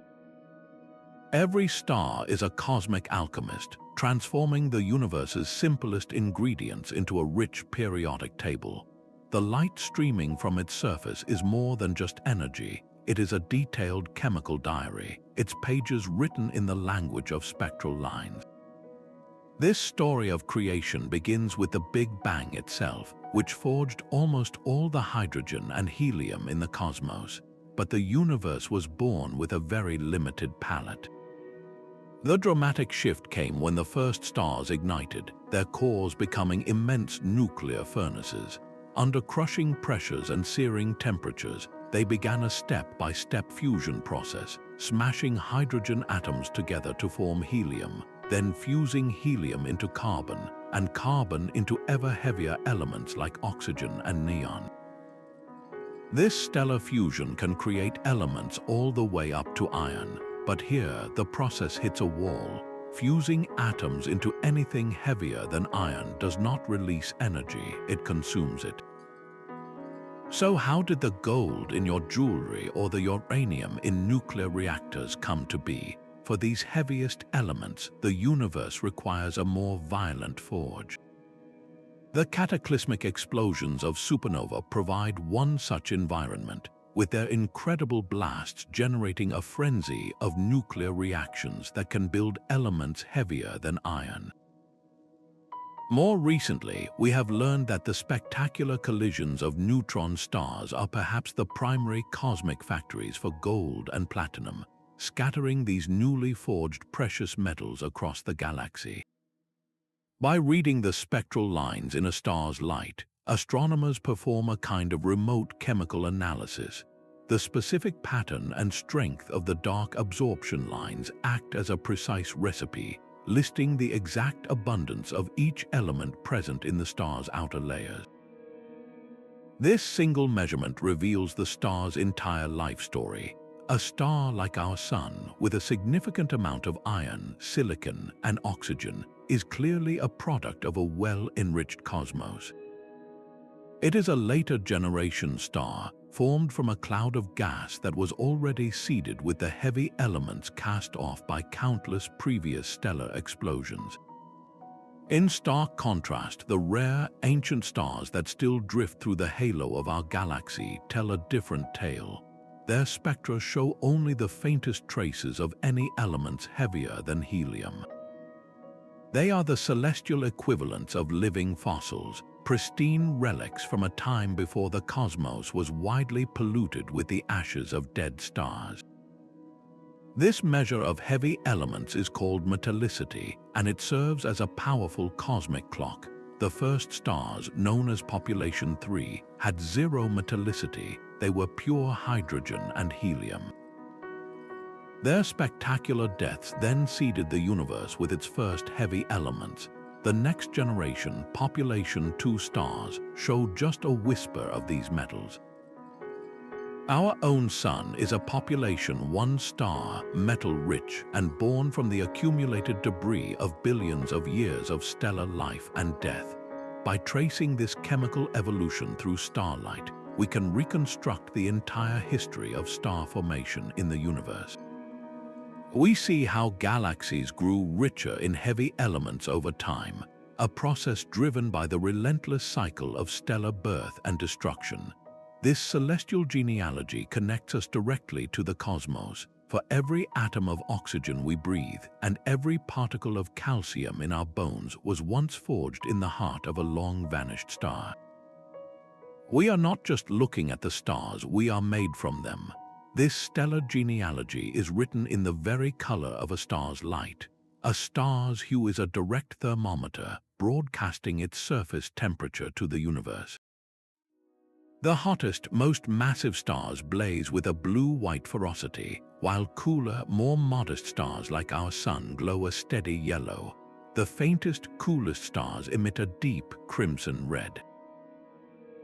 Speaker 1: Every star is a cosmic alchemist, transforming the universe's simplest ingredients into a rich periodic table. The light streaming from its surface is more than just energy. It is a detailed chemical diary, its pages written in the language of spectral lines. This story of creation begins with the Big Bang itself, which forged almost all the hydrogen and helium in the cosmos. But the universe was born with a very limited palette. The dramatic shift came when the first stars ignited, their cores becoming immense nuclear furnaces. Under crushing pressures and searing temperatures, they began a step-by-step fusion process, smashing hydrogen atoms together to form helium, then fusing helium into carbon, and carbon into ever heavier elements like oxygen and neon. This stellar fusion can create elements all the way up to iron, but here the process hits a wall. Fusing atoms into anything heavier than iron does not release energy, it consumes it. So how did the gold in your jewelry or the uranium in nuclear reactors come to be? For these heaviest elements, the universe requires a more violent forge. The cataclysmic explosions of supernova provide one such environment, with their incredible blasts generating a frenzy of nuclear reactions that can build elements heavier than iron. More recently, we have learned that the spectacular collisions of neutron stars are perhaps the primary cosmic factories for gold and platinum, scattering these newly forged precious metals across the galaxy. By reading the spectral lines in a star's light, astronomers perform a kind of remote chemical analysis. The specific pattern and strength of the dark absorption lines act as a precise recipe, listing the exact abundance of each element present in the star's outer layers. This single measurement reveals the star's entire life story. A star like our Sun, with a significant amount of iron, silicon, and oxygen, is clearly a product of a well-enriched cosmos. It is a later generation star, formed from a cloud of gas that was already seeded with the heavy elements cast off by countless previous stellar explosions. In stark contrast, the rare, ancient stars that still drift through the halo of our galaxy tell a different tale. Their spectra show only the faintest traces of any elements heavier than helium. They are the celestial equivalents of living fossils, pristine relics from a time before the cosmos was widely polluted with the ashes of dead stars. This measure of heavy elements is called metallicity, and it serves as a powerful cosmic clock. The first stars, known as Population 3, had zero metallicity. They were pure hydrogen and helium. Their spectacular deaths then seeded the universe with its first heavy elements. The next generation, Population 2 stars, showed just a whisper of these metals. Our own Sun is a Population 1 star, metal-rich, and born from the accumulated debris of billions of years of stellar life and death. By tracing this chemical evolution through starlight, we can reconstruct the entire history of star formation in the universe. We see how galaxies grew richer in heavy elements over time, a process driven by the relentless cycle of stellar birth and destruction. This celestial genealogy connects us directly to the cosmos. For every atom of oxygen we breathe and every particle of calcium in our bones was once forged in the heart of a long-vanished star. We are not just looking at the stars, we are made from them. This stellar genealogy is written in the very color of a star's light. A star's hue is a direct thermometer, broadcasting its surface temperature to the universe. The hottest, most massive stars blaze with a blue-white ferocity, while cooler, more modest stars like our Sun glow a steady yellow. The faintest, coolest stars emit a deep crimson red.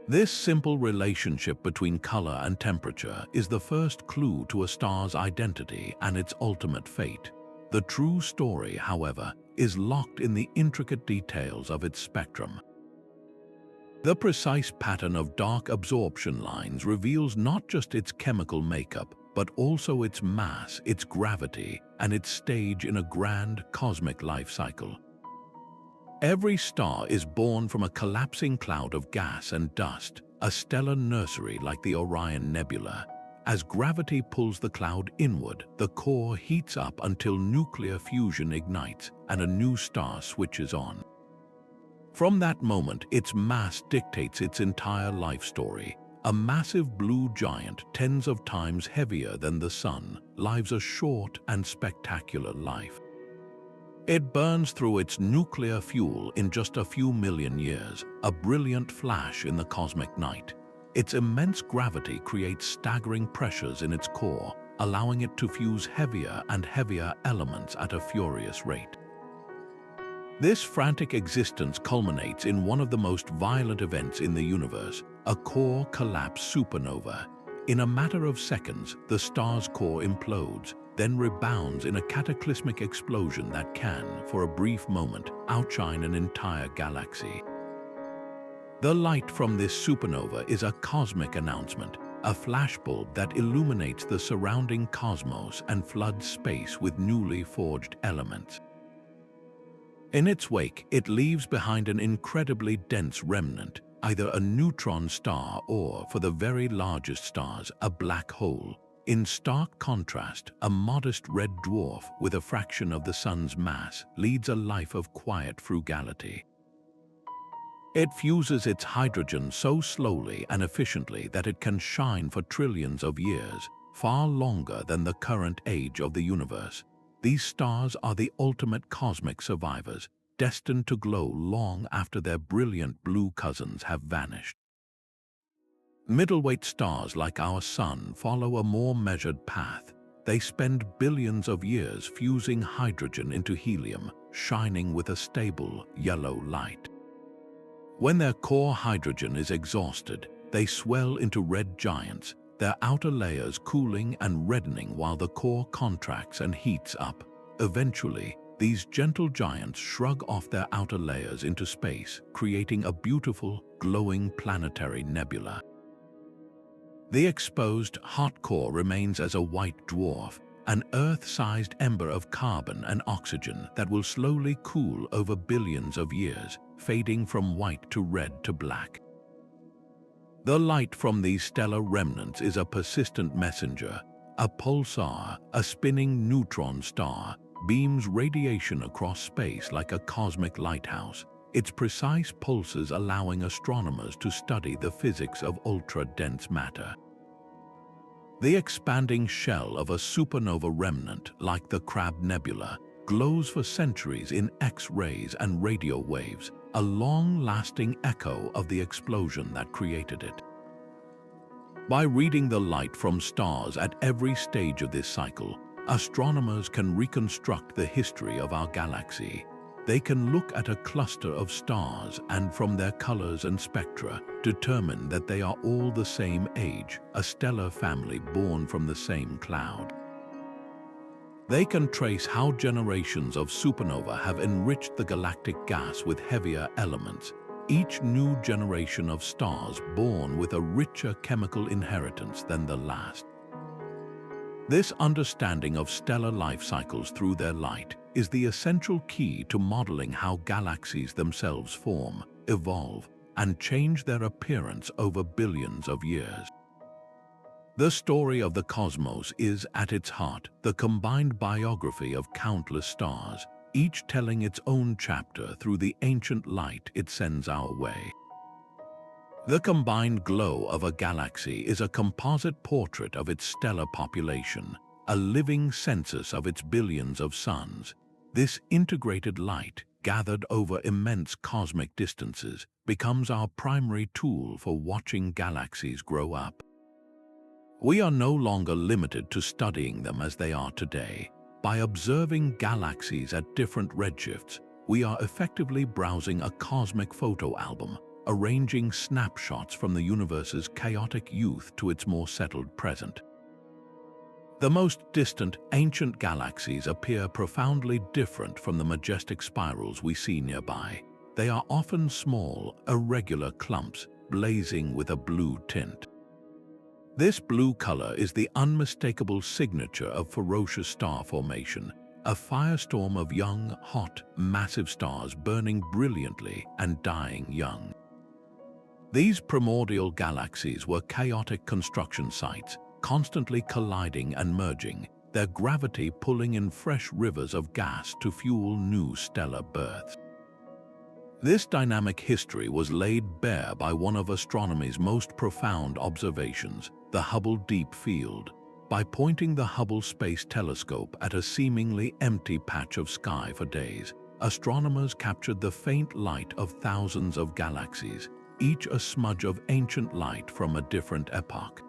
Speaker 1: This simple relationship between color and temperature is the first clue to a star's identity and its ultimate fate. The true story, however, is locked in the intricate details of its spectrum. The precise pattern of dark absorption lines reveals not just its chemical makeup, but also its mass, its gravity, and its stage in a grand cosmic life cycle. Every star is born from a collapsing cloud of gas and dust, a stellar nursery like the Orion Nebula. As gravity pulls the cloud inward, the core heats up until nuclear fusion ignites and a new star switches on. From that moment, its mass dictates its entire life story. A massive blue giant, tens of times heavier than the Sun, lives a short and spectacular life. It burns through its nuclear fuel in just a few million years, a brilliant flash in the cosmic night. Its immense gravity creates staggering pressures in its core, allowing it to fuse heavier and heavier elements at a furious rate. This frantic existence culminates in one of the most violent events in the universe, a core collapse supernova. In a matter of seconds, the star's core implodes, then rebounds in a cataclysmic explosion that can, for a brief moment, outshine an entire galaxy. The light from this supernova is a cosmic announcement, a flashbulb that illuminates the surrounding cosmos and floods space with newly forged elements. In its wake, it leaves behind an incredibly dense remnant, either a neutron star or, for the very largest stars, a black hole. In stark contrast, a modest red dwarf with a fraction of the Sun's mass leads a life of quiet frugality. It fuses its hydrogen so slowly and efficiently that it can shine for trillions of years, far longer than the current age of the universe. These stars are the ultimate cosmic survivors, destined to glow long after their brilliant blue cousins have vanished. Middleweight stars like our Sun follow a more measured path. They spend billions of years fusing hydrogen into helium, shining with a stable yellow light. When their core hydrogen is exhausted, they swell into red giants, their outer layers cooling and reddening while the core contracts and heats up. Eventually, these gentle giants shrug off their outer layers into space, creating a beautiful, glowing planetary nebula. The exposed, hot core remains as a white dwarf, an Earth-sized ember of carbon and oxygen that will slowly cool over billions of years, fading from white to red to black. The light from these stellar remnants is a persistent messenger. A pulsar, a spinning neutron star, beams radiation across space like a cosmic lighthouse, its precise pulses allowing astronomers to study the physics of ultra-dense matter. The expanding shell of a supernova remnant, like the Crab Nebula, glows for centuries in X-rays and radio waves, a long-lasting echo of the explosion that created it. By reading the light from stars at every stage of this cycle, astronomers can reconstruct the history of our galaxy. They can look at a cluster of stars and, from their colors and spectra, determine that they are all the same age, a stellar family born from the same cloud. They can trace how generations of supernova have enriched the galactic gas with heavier elements, each new generation of stars born with a richer chemical inheritance than the last. This understanding of stellar life cycles through their light is the essential key to modeling how galaxies themselves form, evolve, and change their appearance over billions of years. The story of the cosmos is, at its heart, the combined biography of countless stars, each telling its own chapter through the ancient light it sends our way. The combined glow of a galaxy is a composite portrait of its stellar population, a living census of its billions of suns. This integrated light, gathered over immense cosmic distances, becomes our primary tool for watching galaxies grow up. We are no longer limited to studying them as they are today. By observing galaxies at different redshifts, we are effectively browsing a cosmic photo album, arranging snapshots from the universe's chaotic youth to its more settled present. The most distant, ancient galaxies appear profoundly different from the majestic spirals we see nearby. They are often small, irregular clumps, blazing with a blue tint. This blue color is the unmistakable signature of ferocious star formation, a firestorm of young, hot, massive stars burning brilliantly and dying young. These primordial galaxies were chaotic construction sites, constantly colliding and merging, their gravity pulling in fresh rivers of gas to fuel new stellar births. This dynamic history was laid bare by one of astronomy's most profound observations, the Hubble Deep Field. By pointing the Hubble Space Telescope at a seemingly empty patch of sky for days, astronomers captured the faint light of thousands of galaxies, each a smudge of ancient light from a different epoch.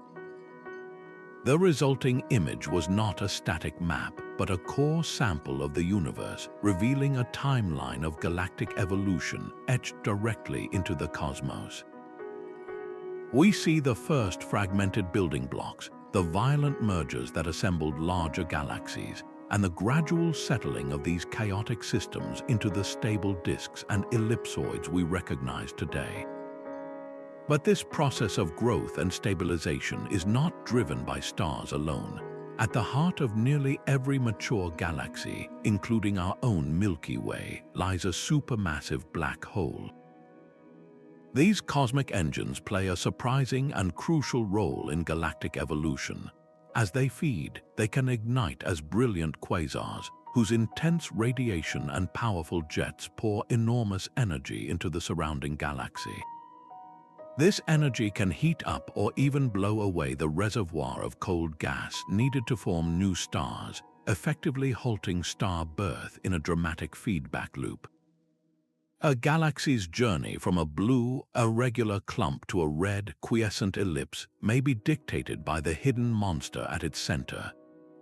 Speaker 1: The resulting image was not a static map, but a core sample of the universe, revealing a timeline of galactic evolution etched directly into the cosmos. We see the first fragmented building blocks, the violent mergers that assembled larger galaxies, and the gradual settling of these chaotic systems into the stable disks and ellipsoids we recognize today. But this process of growth and stabilization is not driven by stars alone. At the heart of nearly every mature galaxy, including our own Milky Way, lies a supermassive black hole. These cosmic engines play a surprising and crucial role in galactic evolution. As they feed, they can ignite as brilliant quasars, whose intense radiation and powerful jets pour enormous energy into the surrounding galaxy. This energy can heat up or even blow away the reservoir of cold gas needed to form new stars, effectively halting star birth in a dramatic feedback loop. A galaxy's journey from a blue, irregular clump to a red, quiescent ellipse may be dictated by the hidden monster at its center.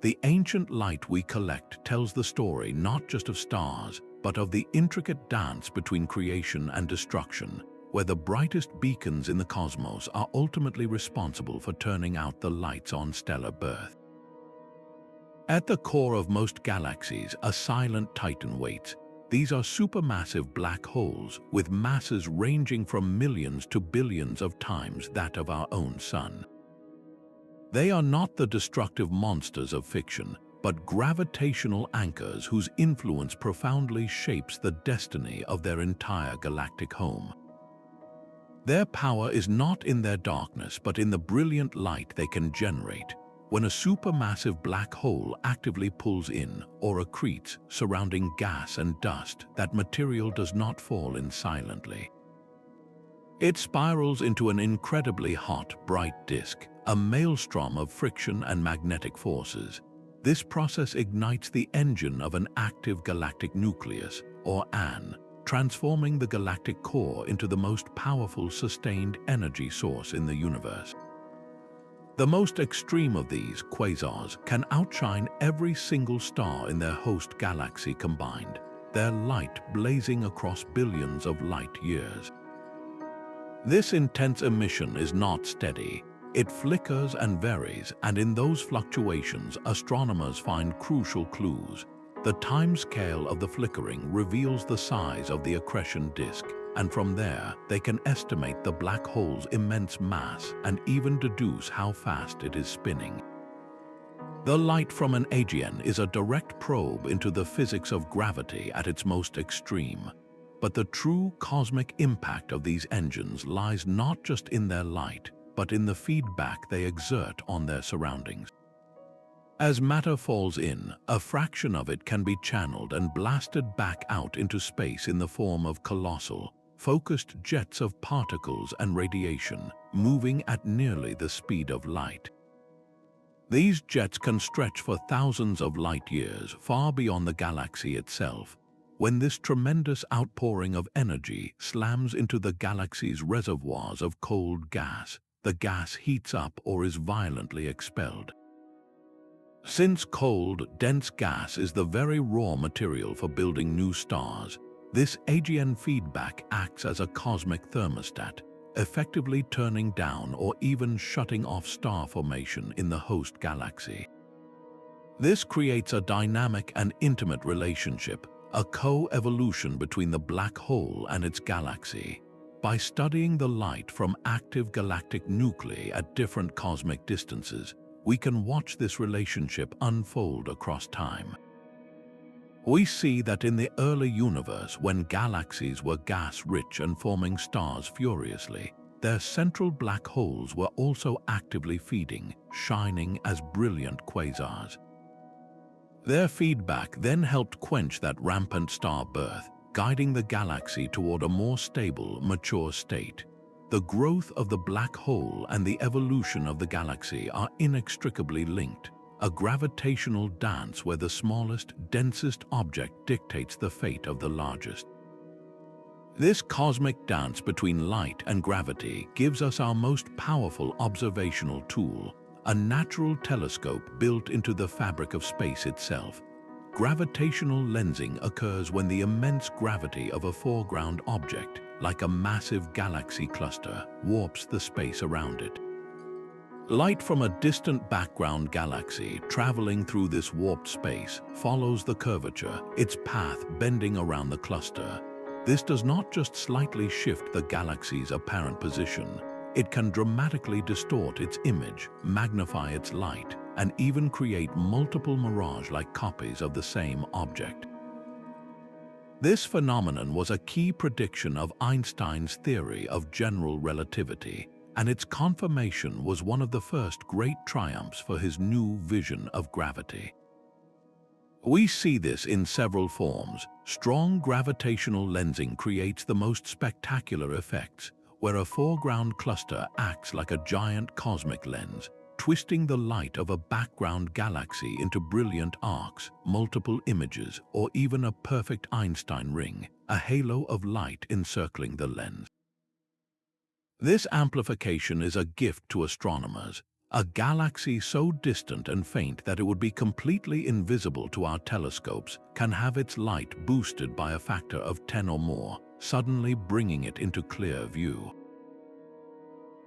Speaker 1: The ancient light we collect tells the story not just of stars, but of the intricate dance between creation and destruction, where the brightest beacons in the cosmos are ultimately responsible for turning out the lights on stellar birth. At the core of most galaxies, a silent titan waits. These are supermassive black holes with masses ranging from millions to billions of times that of our own sun. They are not the destructive monsters of fiction, but gravitational anchors whose influence profoundly shapes the destiny of their entire galactic home. Their power is not in their darkness, but in the brilliant light they can generate. When a supermassive black hole actively pulls in or accretes surrounding gas and dust, that material does not fall in silently. It spirals into an incredibly hot, bright disk, a maelstrom of friction and magnetic forces. This process ignites the engine of an active galactic nucleus, or AN, transforming the galactic core into the most powerful sustained energy source in the universe. The most extreme of these, quasars, can outshine every single star in their host galaxy combined, their light blazing across billions of light years. This intense emission is not steady. It flickers and varies, and in those fluctuations, astronomers find crucial clues. The timescale of the flickering reveals the size of the accretion disk, and from there, they can estimate the black hole's immense mass and even deduce how fast it is spinning. The light from an AGN is a direct probe into the physics of gravity at its most extreme. But the true cosmic impact of these engines lies not just in their light, but in the feedback they exert on their surroundings. As matter falls in, a fraction of it can be channeled and blasted back out into space in the form of colossal, focused jets of particles and radiation, moving at nearly the speed of light. These jets can stretch for thousands of light years, far beyond the galaxy itself. When this tremendous outpouring of energy slams into the galaxy's reservoirs of cold gas, the gas heats up or is violently expelled. Since cold, dense gas is the very raw material for building new stars, this AGN feedback acts as a cosmic thermostat, effectively turning down or even shutting off star formation in the host galaxy. This creates a dynamic and intimate relationship, a co-evolution between the black hole and its galaxy. By studying the light from active galactic nuclei at different cosmic distances, we can watch this relationship unfold across time. We see that in the early universe, when galaxies were gas-rich and forming stars furiously, their central black holes were also actively feeding, shining as brilliant quasars. Their feedback then helped quench that rampant star birth, guiding the galaxy toward a more stable, mature state. The growth of the black hole and the evolution of the galaxy are inextricably linked, a gravitational dance where the smallest, densest object dictates the fate of the largest. This cosmic dance between light and gravity gives us our most powerful observational tool, a natural telescope built into the fabric of space itself. Gravitational lensing occurs when the immense gravity of a foreground object, like a massive galaxy cluster, warps the space around it. Light from a distant background galaxy traveling through this warped space follows the curvature, its path bending around the cluster. This does not just slightly shift the galaxy's apparent position, it can dramatically distort its image, magnify its light, and even create multiple mirage-like copies of the same object. This phenomenon was a key prediction of Einstein's theory of general relativity, and its confirmation was one of the first great triumphs for his new vision of gravity. We see this in several forms. Strong gravitational lensing creates the most spectacular effects, where a foreground cluster acts like a giant cosmic lens, twisting the light of a background galaxy into brilliant arcs, multiple images, or even a perfect Einstein ring, a halo of light encircling the lens. This amplification is a gift to astronomers. A galaxy so distant and faint that it would be completely invisible to our telescopes can have its light boosted by a factor of 10 or more, suddenly bringing it into clear view.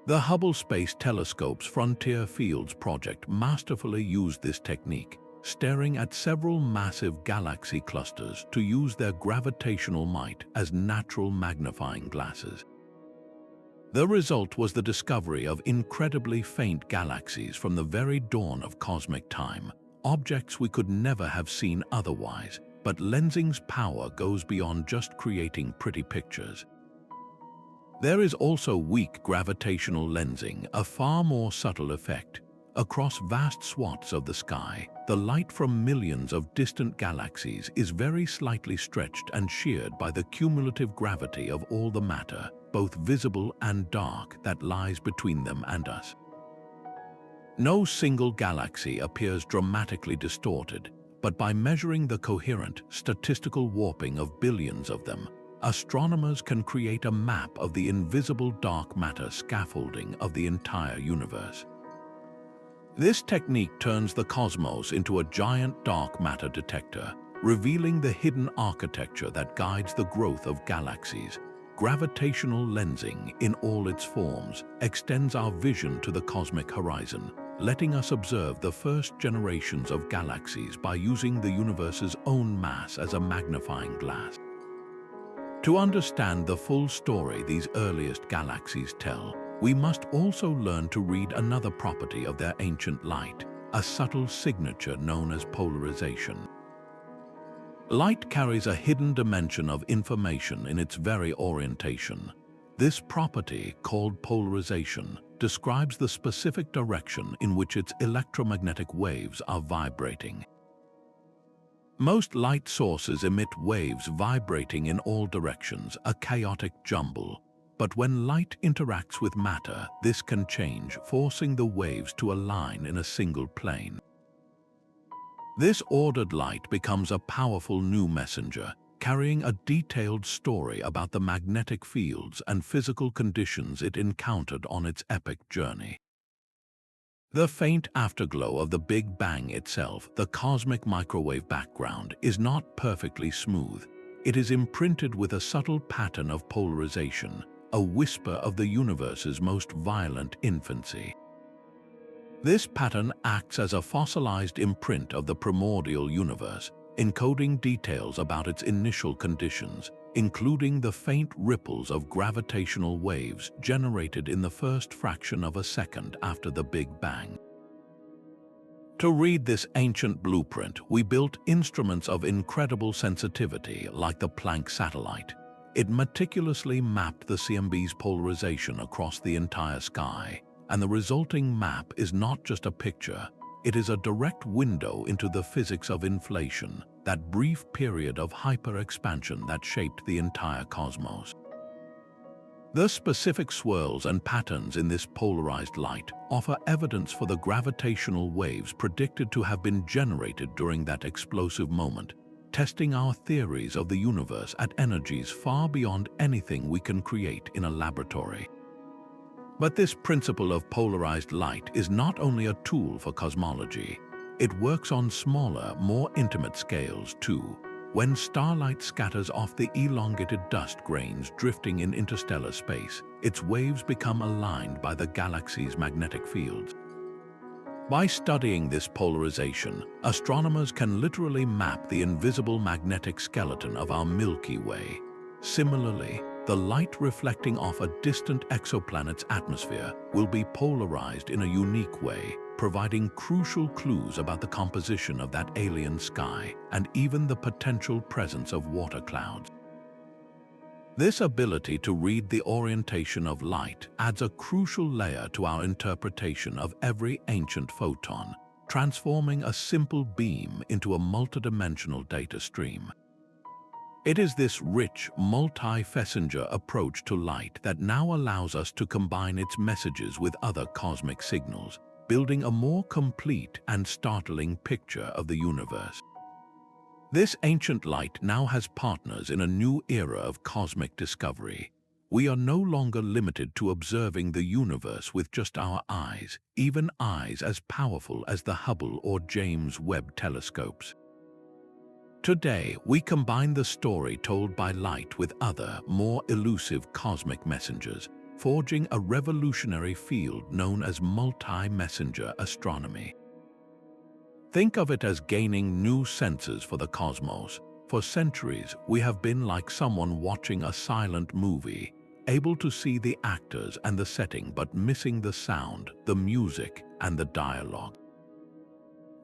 Speaker 1: The Hubble Space Telescope's Frontier Fields project masterfully used this technique, staring at several massive galaxy clusters to use their gravitational might as natural magnifying glasses. The result was the discovery of incredibly faint galaxies from the very dawn of cosmic time, objects we could never have seen otherwise, but lensing's power goes beyond just creating pretty pictures. There is also weak gravitational lensing, a far more subtle effect. Across vast swaths of the sky, the light from millions of distant galaxies is very slightly stretched and sheared by the cumulative gravity of all the matter, both visible and dark, that lies between them and us. No single galaxy appears dramatically distorted, but by measuring the coherent, statistical warping of billions of them, astronomers can create a map of the invisible dark matter scaffolding of the entire universe. This technique turns the cosmos into a giant dark matter detector, revealing the hidden architecture that guides the growth of galaxies. Gravitational lensing, in all its forms, extends our vision to the cosmic horizon, letting us observe the first generations of galaxies by using the universe's own mass as a magnifying glass. To understand the full story these earliest galaxies tell, we must also learn to read another property of their ancient light, a subtle signature known as polarization. Light carries a hidden dimension of information in its very orientation. This property, called polarization, describes the specific direction in which its electromagnetic waves are vibrating. Most light sources emit waves vibrating in all directions, a chaotic jumble. But when light interacts with matter, this can change, forcing the waves to align in a single plane. This ordered light becomes a powerful new messenger, carrying a detailed story about the magnetic fields and physical conditions it encountered on its epic journey. The faint afterglow of the Big Bang itself, the cosmic microwave background, is not perfectly smooth. It is imprinted with a subtle pattern of polarization, a whisper of the universe's most violent infancy. This pattern acts as a fossilized imprint of the primordial universe, encoding details about its initial conditions, including the faint ripples of gravitational waves generated in the first fraction of a second after the Big Bang. To read this ancient blueprint, we built instruments of incredible sensitivity like the Planck satellite. It meticulously mapped the CMB's polarization across the entire sky, and the resulting map is not just a picture, it is a direct window into the physics of inflation, that brief period of hyper-expansion that shaped the entire cosmos. The specific swirls and patterns in this polarized light offer evidence for the gravitational waves predicted to have been generated during that explosive moment, testing our theories of the universe at energies far beyond anything we can create in a laboratory. But this principle of polarized light is not only a tool for cosmology. It works on smaller, more intimate scales too. When starlight scatters off the elongated dust grains drifting in interstellar space, its waves become aligned by the galaxy's magnetic fields. By studying this polarization, astronomers can literally map the invisible magnetic skeleton of our Milky Way. Similarly, the the light reflecting off a distant exoplanet's atmosphere will be polarized in a unique way, providing crucial clues about the composition of that alien sky and even the potential presence of water clouds. This ability to read the orientation of light adds a crucial layer to our interpretation of every ancient photon, transforming a simple beam into a multidimensional data stream. It is this rich, multi-messenger approach to light that now allows us to combine its messages with other cosmic signals, building a more complete and startling picture of the universe. This ancient light now has partners in a new era of cosmic discovery. We are no longer limited to observing the universe with just our eyes, even eyes as powerful as the Hubble or James Webb telescopes. Today, we combine the story told by light with other, more elusive cosmic messengers, forging a revolutionary field known as multi-messenger astronomy. Think of it as gaining new senses for the cosmos. For centuries, we have been like someone watching a silent movie, able to see the actors and the setting but missing the sound, the music, and the dialogue.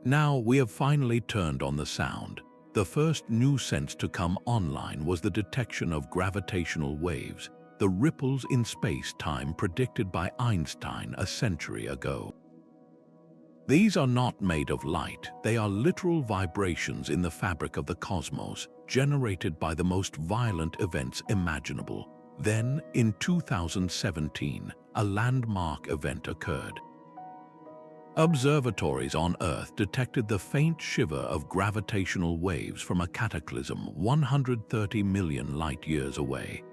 Speaker 1: Now we have finally turned on the sound. The first new sense to come online was the detection of gravitational waves, the ripples in space-time predicted by Einstein a century ago. These are not made of light, they are literal vibrations in the fabric of the cosmos, generated by the most violent events imaginable. Then, in 2017, a landmark event occurred. Observatories on Earth detected the faint shiver of gravitational waves from a cataclysm 130 million light-years away.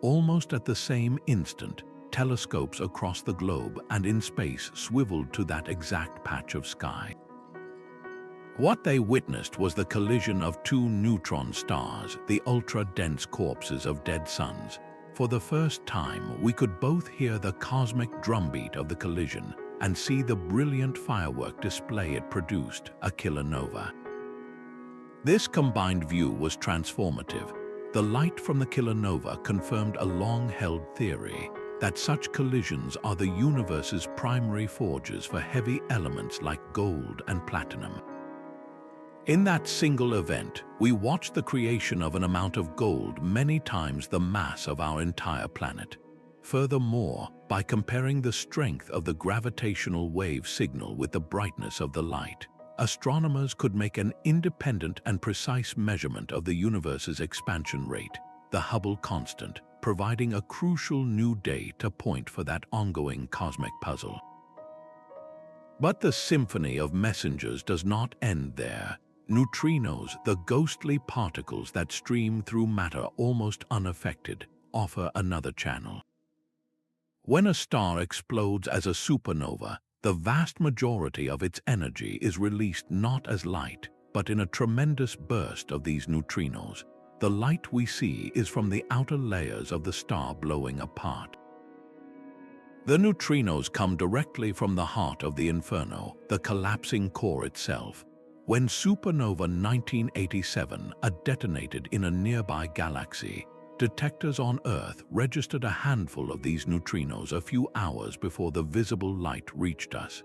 Speaker 1: Almost at the same instant, telescopes across the globe and in space swiveled to that exact patch of sky. What they witnessed was the collision of two neutron stars, the ultra-dense corpses of dead suns. For the first time, we could both hear the cosmic drumbeat of the collision and see the brilliant firework display it produced, a kilonova. This combined view was transformative. The light from the kilonova confirmed a long-held theory that such collisions are the universe's primary forges for heavy elements like gold and platinum. In that single event, we watched the creation of an amount of gold many times the mass of our entire planet. Furthermore, by comparing the strength of the gravitational wave signal with the brightness of the light, astronomers could make an independent and precise measurement of the universe's expansion rate, the Hubble constant, providing a crucial new data point for that ongoing cosmic puzzle. But the symphony of messengers does not end there. Neutrinos, the ghostly particles that stream through matter almost unaffected, offer another channel. When a star explodes as a supernova, the vast majority of its energy is released not as light, but in a tremendous burst of these neutrinos. The light we see is from the outer layers of the star blowing apart. The neutrinos come directly from the heart of the inferno, the collapsing core itself. When supernova 1987 detonated in a nearby galaxy, detectors on Earth registered a handful of these neutrinos a few hours before the visible light reached us.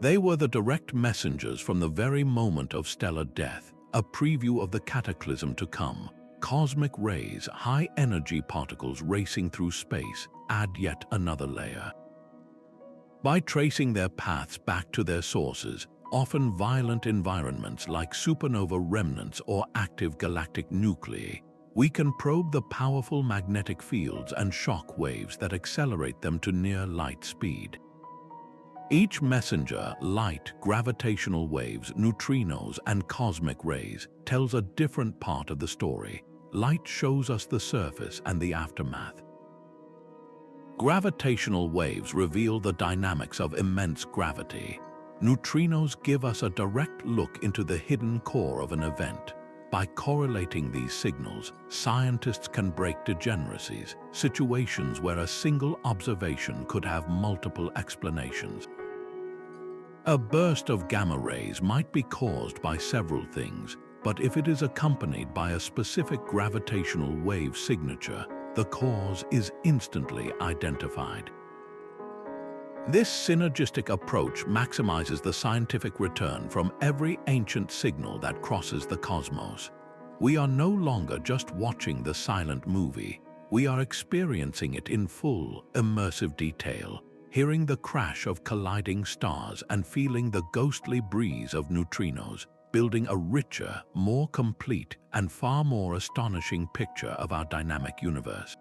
Speaker 1: They were the direct messengers from the very moment of stellar death, a preview of the cataclysm to come. Cosmic rays, high-energy particles racing through space, add yet another layer. By tracing their paths back to their sources, often violent environments like supernova remnants or active galactic nuclei, we can probe the powerful magnetic fields and shock waves that accelerate them to near light speed. Each messenger, light, gravitational waves, neutrinos, and cosmic rays, tells a different part of the story. Light shows us the surface and the aftermath. Gravitational waves reveal the dynamics of immense gravity. Neutrinos give us a direct look into the hidden core of an event. By correlating these signals, scientists can break degeneracies, situations where a single observation could have multiple explanations. A burst of gamma rays might be caused by several things, but if it is accompanied by a specific gravitational wave signature, the cause is instantly identified. This synergistic approach maximizes the scientific return from every ancient signal that crosses the cosmos. We are no longer just watching the silent movie. We are experiencing it in full, immersive detail, hearing the crash of colliding stars and feeling the ghostly breeze of neutrinos, building a richer, more complete, and far more astonishing picture of our dynamic universe.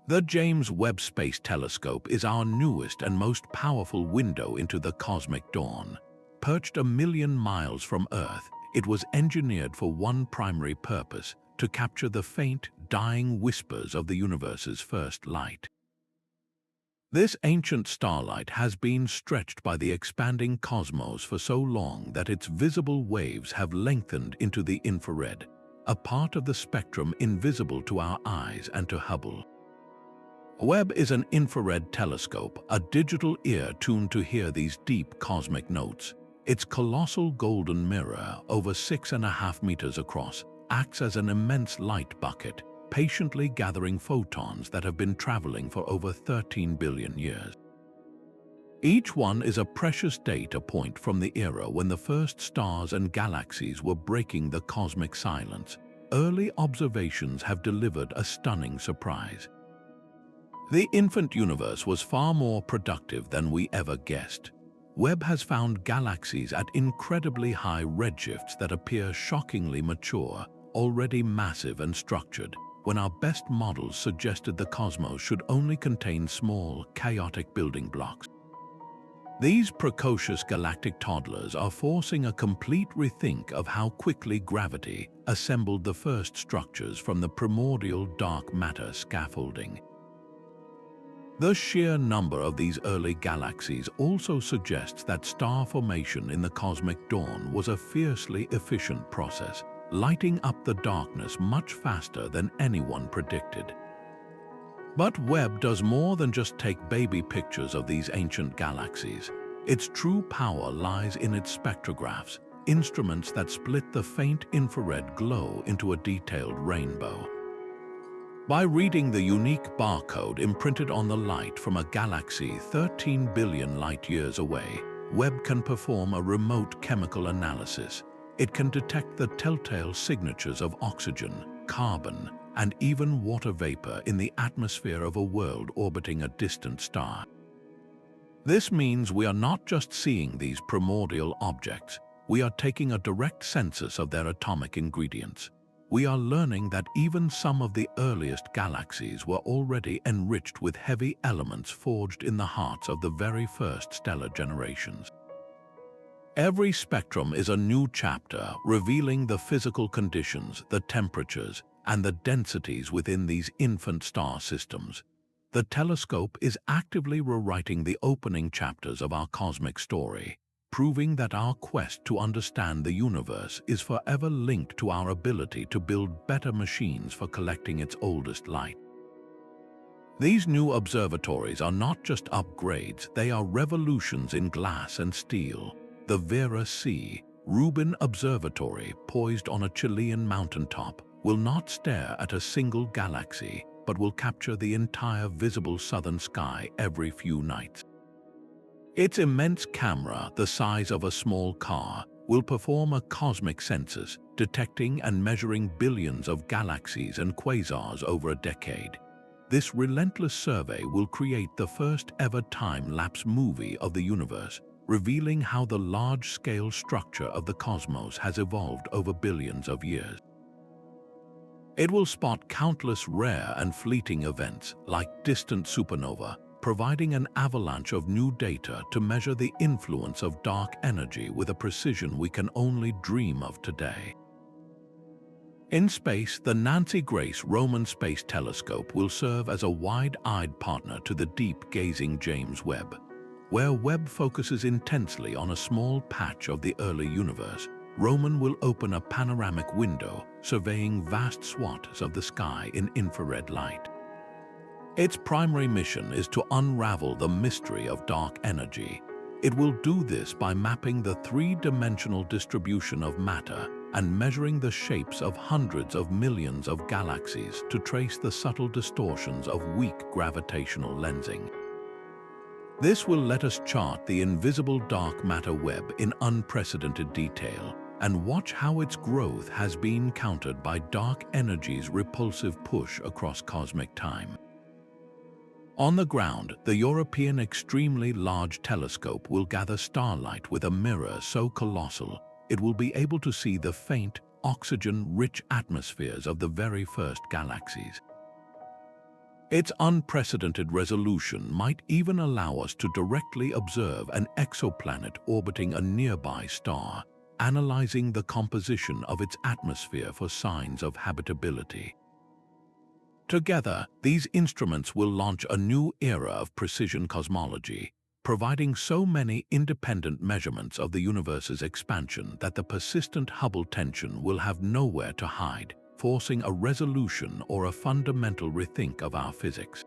Speaker 1: The James Webb Space Telescope is our newest and most powerful window into the cosmic dawn. Perched 1,000,000 miles from Earth, it was engineered for one primary purpose: to capture the faint, dying whispers of the universe's first light. This ancient starlight has been stretched by the expanding cosmos for so long that its visible waves have lengthened into the infrared, a part of the spectrum invisible to our eyes and to Hubble. Webb is an infrared telescope, a digital ear tuned to hear these deep cosmic notes. Its colossal golden mirror, over 6.5 meters across, acts as an immense light bucket, patiently gathering photons that have been traveling for over 13 billion years. Each one is a precious data point from the era when the first stars and galaxies were breaking the cosmic silence. Early observations have delivered a stunning surprise. The infant universe was far more productive than we ever guessed. Webb has found galaxies at incredibly high redshifts that appear shockingly mature, already massive and structured, when our best models suggested the cosmos should only contain small, chaotic building blocks. These precocious galactic toddlers are forcing a complete rethink of how quickly gravity assembled the first structures from the primordial dark matter scaffolding. The sheer number of these early galaxies also suggests that star formation in the cosmic dawn was a fiercely efficient process, lighting up the darkness much faster than anyone predicted. But Webb does more than just take baby pictures of these ancient galaxies. Its true power lies in its spectrographs, instruments that split the faint infrared glow into a detailed rainbow. By reading the unique barcode imprinted on the light from a galaxy 13 billion light-years away, Webb can perform a remote chemical analysis. It can detect the telltale signatures of oxygen, carbon, and even water vapor in the atmosphere of a world orbiting a distant star. This means we are not just seeing these primordial objects, we are taking a direct census of their atomic ingredients. We are learning that even some of the earliest galaxies were already enriched with heavy elements forged in the hearts of the very first stellar generations. Every spectrum is a new chapter, revealing the physical conditions, the temperatures, and the densities within these infant star systems. The telescope is actively rewriting the opening chapters of our cosmic story, proving that our quest to understand the universe is forever linked to our ability to build better machines for collecting its oldest light. These new observatories are not just upgrades, they are revolutions in glass and steel. The Vera C. Rubin Observatory, poised on a Chilean mountaintop, will not stare at a single galaxy, but will capture the entire visible southern sky every few nights. Its immense camera, the size of a small car, will perform a cosmic census, detecting and measuring billions of galaxies and quasars over a decade. This relentless survey will create the first ever time-lapse movie of the universe, revealing how the large-scale structure of the cosmos has evolved over billions of years. It will spot countless rare and fleeting events, like distant supernovae, providing an avalanche of new data to measure the influence of dark energy with a precision we can only dream of today. In space, the Nancy Grace Roman Space Telescope will serve as a wide-eyed partner to the deep-gazing James Webb. Where Webb focuses intensely on a small patch of the early universe, Roman will open a panoramic window, surveying vast swaths of the sky in infrared light. Its primary mission is to unravel the mystery of dark energy. It will do this by mapping the three-dimensional distribution of matter, and measuring the shapes of hundreds of millions of galaxies to trace the subtle distortions of weak gravitational lensing. This will let us chart the invisible dark matter web in unprecedented detail and watch how its growth has been countered by dark energy's repulsive push across cosmic time. On the ground, the European Extremely Large Telescope will gather starlight with a mirror so colossal it will be able to see the faint, oxygen-rich atmospheres of the very first galaxies. Its unprecedented resolution might even allow us to directly observe an exoplanet orbiting a nearby star, analyzing the composition of its atmosphere for signs of habitability. Together, these instruments will launch a new era of precision cosmology, providing so many independent measurements of the universe's expansion that the persistent Hubble tension will have nowhere to hide, forcing a resolution or a fundamental rethink of our physics.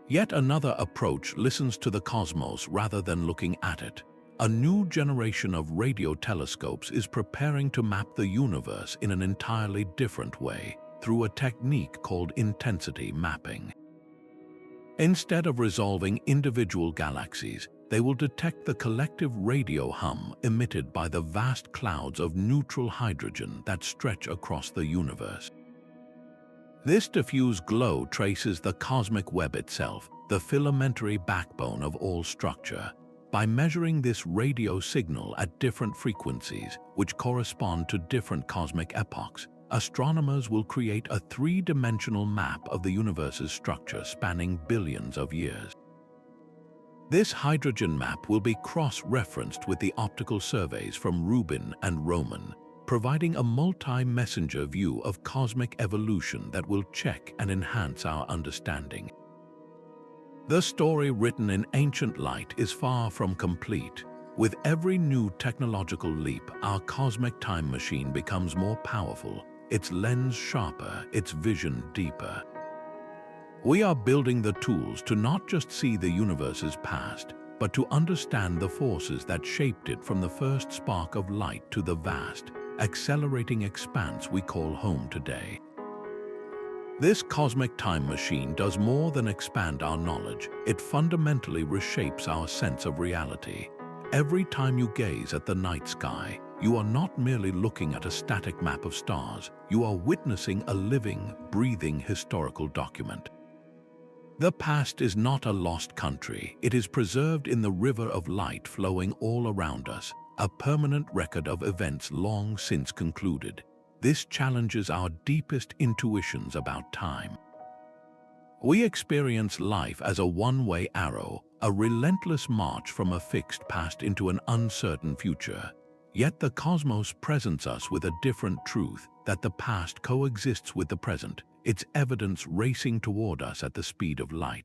Speaker 1: Yet another approach listens to the cosmos rather than looking at it. A new generation of radio telescopes is preparing to map the universe in an entirely different way, through a technique called intensity mapping. Instead of resolving individual galaxies, they will detect the collective radio hum emitted by the vast clouds of neutral hydrogen that stretch across the universe. This diffuse glow traces the cosmic web itself, the filamentary backbone of all structure. By measuring this radio signal at different frequencies, which correspond to different cosmic epochs, astronomers will create a three-dimensional map of the universe's structure spanning billions of years. This hydrogen map will be cross-referenced with the optical surveys from Rubin and Roman, providing a multi-messenger view of cosmic evolution that will check and enhance our understanding. The story written in ancient light is far from complete. With every new technological leap, our cosmic time machine becomes more powerful, its lens sharper, its vision deeper. We are building the tools to not just see the universe's past, but to understand the forces that shaped it from the first spark of light to the vast, accelerating expanse we call home today. This cosmic time machine does more than expand our knowledge, it fundamentally reshapes our sense of reality. Every time you gaze at the night sky, you are not merely looking at a static map of stars, you are witnessing a living, breathing historical document. The past is not a lost country, it is preserved in the river of light flowing all around us, a permanent record of events long since concluded. This challenges our deepest intuitions about time. We experience life as a one-way arrow, a relentless march from a fixed past into an uncertain future. Yet the cosmos presents us with a different truth, that the past coexists with the present, its evidence racing toward us at the speed of light.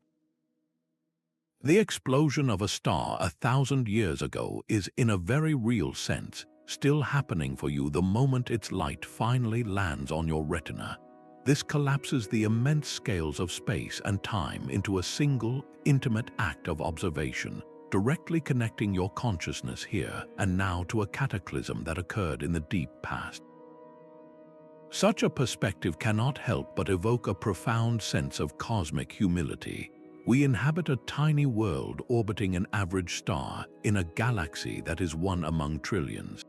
Speaker 1: The explosion of a star 1,000 years ago is, in a very real sense, still happening for you the moment its light finally lands on your retina. This collapses the immense scales of space and time into a single, intimate act of observation, directly connecting your consciousness here and now to a cataclysm that occurred in the deep past. Such a perspective cannot help but evoke a profound sense of cosmic humility. We inhabit a tiny world orbiting an average star in a galaxy that is one among trillions.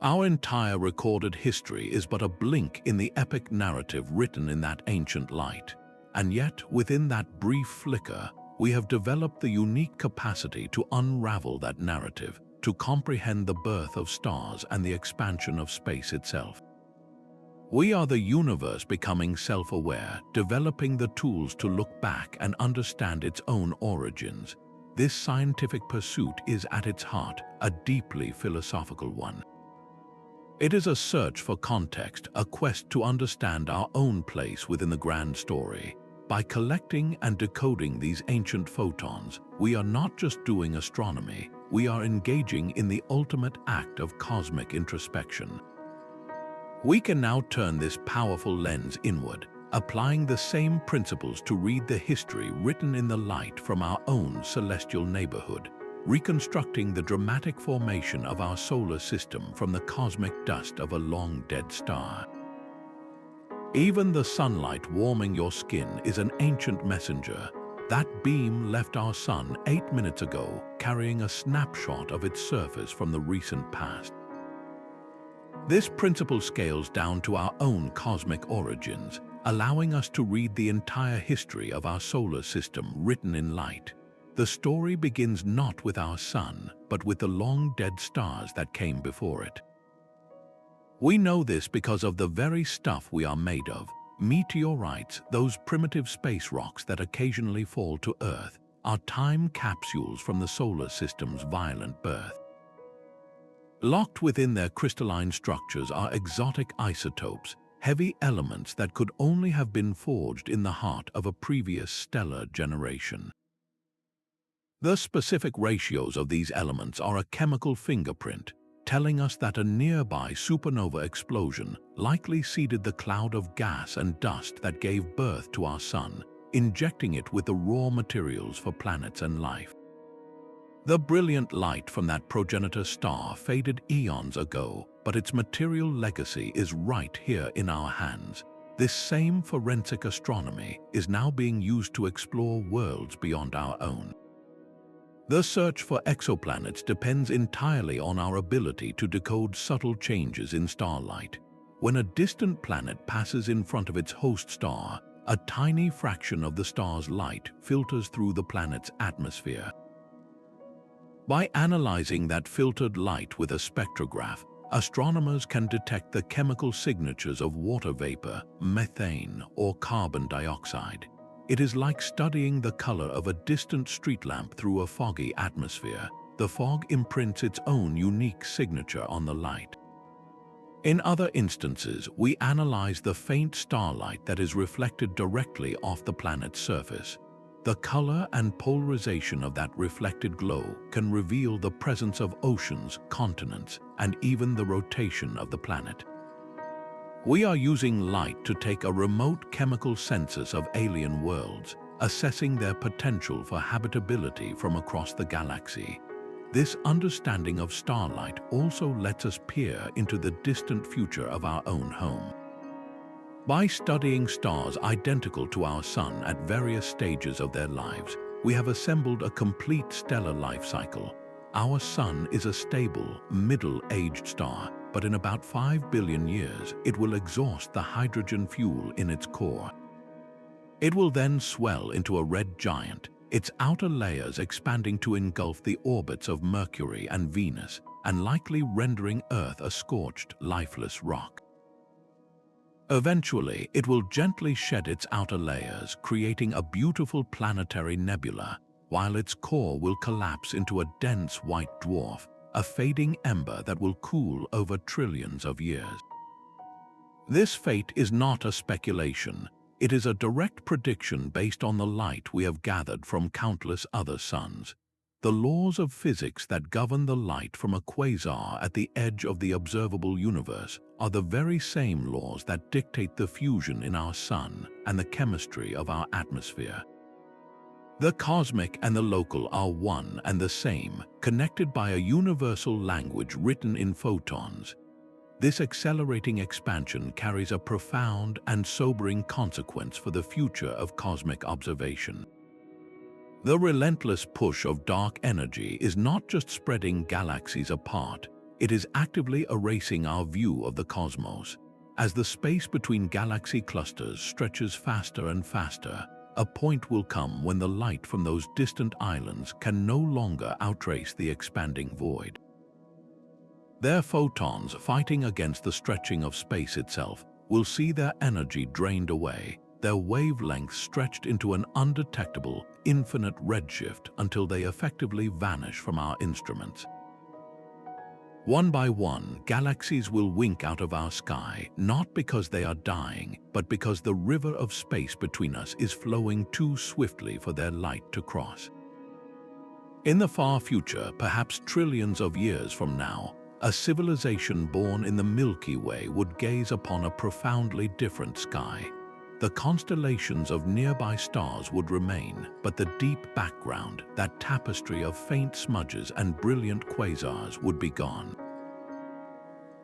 Speaker 1: Our entire recorded history is but a blink in the epic narrative written in that ancient light. And yet, within that brief flicker, we have developed the unique capacity to unravel that narrative, to comprehend the birth of stars and the expansion of space itself. We are the universe becoming self-aware, developing the tools to look back and understand its own origins. This scientific pursuit is at its heart a deeply philosophical one. It is a search for context, a quest to understand our own place within the grand story. By collecting and decoding these ancient photons, we are not just doing astronomy, we are engaging in the ultimate act of cosmic introspection. We can now turn this powerful lens inward, applying the same principles to read the history written in the light from our own celestial neighborhood. reconstructing the dramatic formation of our solar system from the cosmic dust of a long-dead star. Even the sunlight warming your skin is an ancient messenger. That beam left our sun 8 minutes ago, carrying a snapshot of its surface from the recent past. This principle scales down to our own cosmic origins, allowing us to read the entire history of our solar system written in light. The story begins not with our sun, but with the long-dead stars that came before it. We know this because of the very stuff we are made of. Meteorites, those primitive space rocks that occasionally fall to Earth, are time capsules from the solar system's violent birth. Locked within their crystalline structures are exotic isotopes, heavy elements that could only have been forged in the heart of a previous stellar generation. The specific ratios of these elements are a chemical fingerprint, telling us that a nearby supernova explosion likely seeded the cloud of gas and dust that gave birth to our sun, injecting it with the raw materials for planets and life. The brilliant light from that progenitor star faded eons ago, but its material legacy is right here in our hands. This same forensic astronomy is now being used to explore worlds beyond our own. The search for exoplanets depends entirely on our ability to decode subtle changes in starlight. When a distant planet passes in front of its host star, a tiny fraction of the star's light filters through the planet's atmosphere. By analyzing that filtered light with a spectrograph, astronomers can detect the chemical signatures of water vapor, methane, or carbon dioxide. It is like studying the color of a distant street lamp through a foggy atmosphere. The fog imprints its own unique signature on the light. In other instances, we analyze the faint starlight that is reflected directly off the planet's surface. The color and polarization of that reflected glow can reveal the presence of oceans, continents, and even the rotation of the planet. We are using light to take a remote chemical census of alien worlds, assessing their potential for habitability from across the galaxy. This understanding of starlight also lets us peer into the distant future of our own home. By studying stars identical to our sun at various stages of their lives, we have assembled a complete stellar life cycle. Our sun is a stable, middle-aged star, but in about 5 billion years, it will exhaust the hydrogen fuel in its core. It will then swell into a red giant, its outer layers expanding to engulf the orbits of Mercury and Venus, and likely rendering Earth a scorched, lifeless rock. Eventually, it will gently shed its outer layers, creating a beautiful planetary nebula, while its core will collapse into a dense white dwarf, a fading ember that will cool over trillions of years. This fate is not a speculation. It is a direct prediction based on the light we have gathered from countless other suns. The laws of physics that govern the light from a quasar at the edge of the observable universe are the very same laws that dictate the fusion in our sun and the chemistry of our atmosphere. The cosmic and the local are one and the same, connected by a universal language written in photons. This accelerating expansion carries a profound and sobering consequence for the future of cosmic observation. The relentless push of dark energy is not just spreading galaxies apart, it is actively erasing our view of the cosmos. As the space between galaxy clusters stretches faster and faster, a point will come when the light from those distant islands can no longer outtrace the expanding void. Their photons, fighting against the stretching of space itself, will see their energy drained away, their wavelengths stretched into an undetectable, infinite redshift until they effectively vanish from our instruments. One by one, galaxies will wink out of our sky, not because they are dying, but because the river of space between us is flowing too swiftly for their light to cross. In the far future, perhaps trillions of years from now, a civilization born in the Milky Way would gaze upon a profoundly different sky. The constellations of nearby stars would remain, but the deep background, that tapestry of faint smudges and brilliant quasars, would be gone.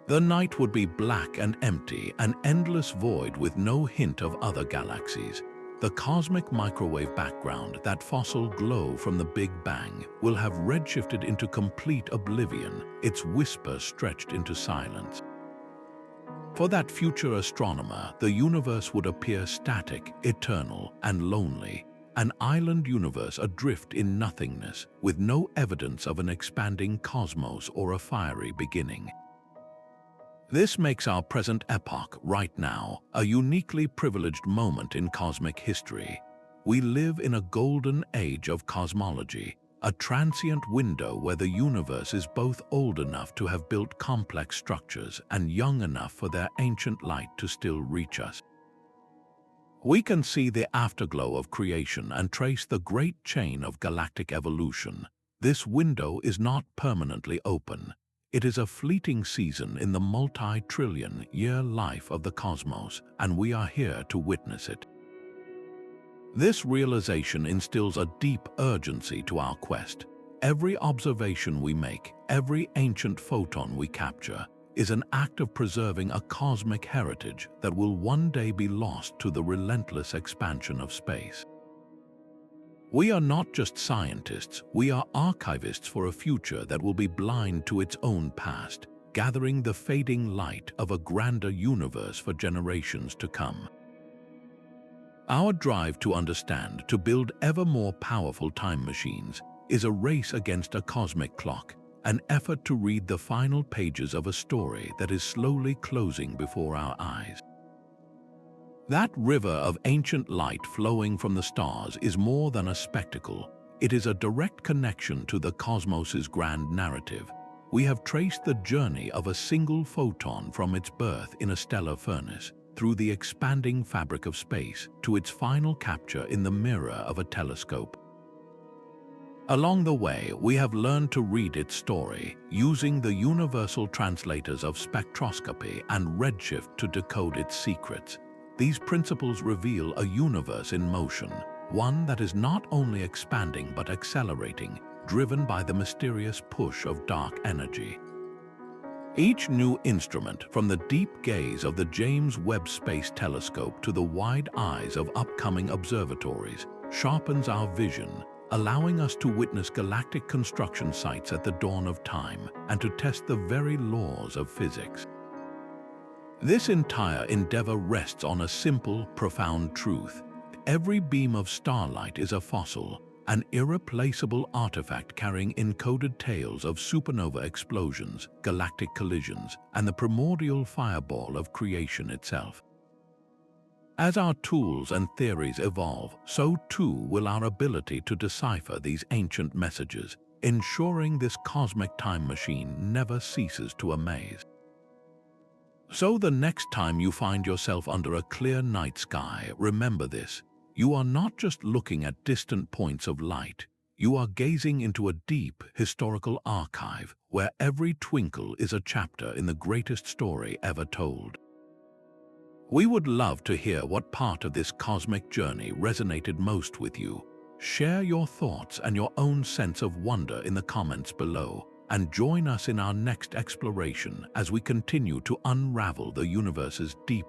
Speaker 1: The night would be black and empty, an endless void with no hint of other galaxies. The cosmic microwave background, that fossil glow from the Big Bang, will have redshifted into complete oblivion, its whisper stretched into silence. For that future astronomer, the universe would appear static, eternal, and lonely, an island universe adrift in nothingness, with no evidence of an expanding cosmos or a fiery beginning. This makes our present epoch, right now, a uniquely privileged moment in cosmic history. We live in a golden age of cosmology, a transient window where the universe is both old enough to have built complex structures and young enough for their ancient light to still reach us. We can see the afterglow of creation and trace the great chain of galactic evolution. This window is not permanently open. It is a fleeting season in the multi-trillion-year life of the cosmos, and we are here to witness it. This realization instills a deep urgency to our quest. Every observation we make, every ancient photon we capture, is an act of preserving a cosmic heritage that will one day be lost to the relentless expansion of space. We are not just scientists, we are archivists for a future that will be blind to its own past, gathering the fading light of a grander universe for generations to come. Our drive to understand, to build ever more powerful time machines, is a race against a cosmic clock, an effort to read the final pages of a story that is slowly closing before our eyes. That river of ancient light flowing from the stars is more than a spectacle. It is a direct connection to the cosmos's grand narrative. We have traced the journey of a single photon from its birth in a stellar furnace, through the expanding fabric of space, to its final capture in the mirror of a telescope. Along the way, we have learned to read its story, using the universal translators of spectroscopy and redshift to decode its secrets. These principles reveal a universe in motion, one that is not only expanding but accelerating, driven by the mysterious push of dark energy. Each new instrument, from the deep gaze of the James Webb Space Telescope to the wide eyes of upcoming observatories, sharpens our vision, allowing us to witness galactic construction sites at the dawn of time and to test the very laws of physics. This entire endeavor rests on a simple, profound truth. Every beam of starlight is a fossil, an irreplaceable artifact carrying encoded tales of supernova explosions, galactic collisions, and the primordial fireball of creation itself. As our tools and theories evolve, so too will our ability to decipher these ancient messages, ensuring this cosmic time machine never ceases to amaze. So the next time you find yourself under a clear night sky, remember this: you are not just looking at distant points of light, you are gazing into a deep historical archive where every twinkle is a chapter in the greatest story ever told. We would love to hear what part of this cosmic journey resonated most with you. Share your thoughts and your own sense of wonder in the comments below, and join us in our next exploration as we continue to unravel the universe's deepest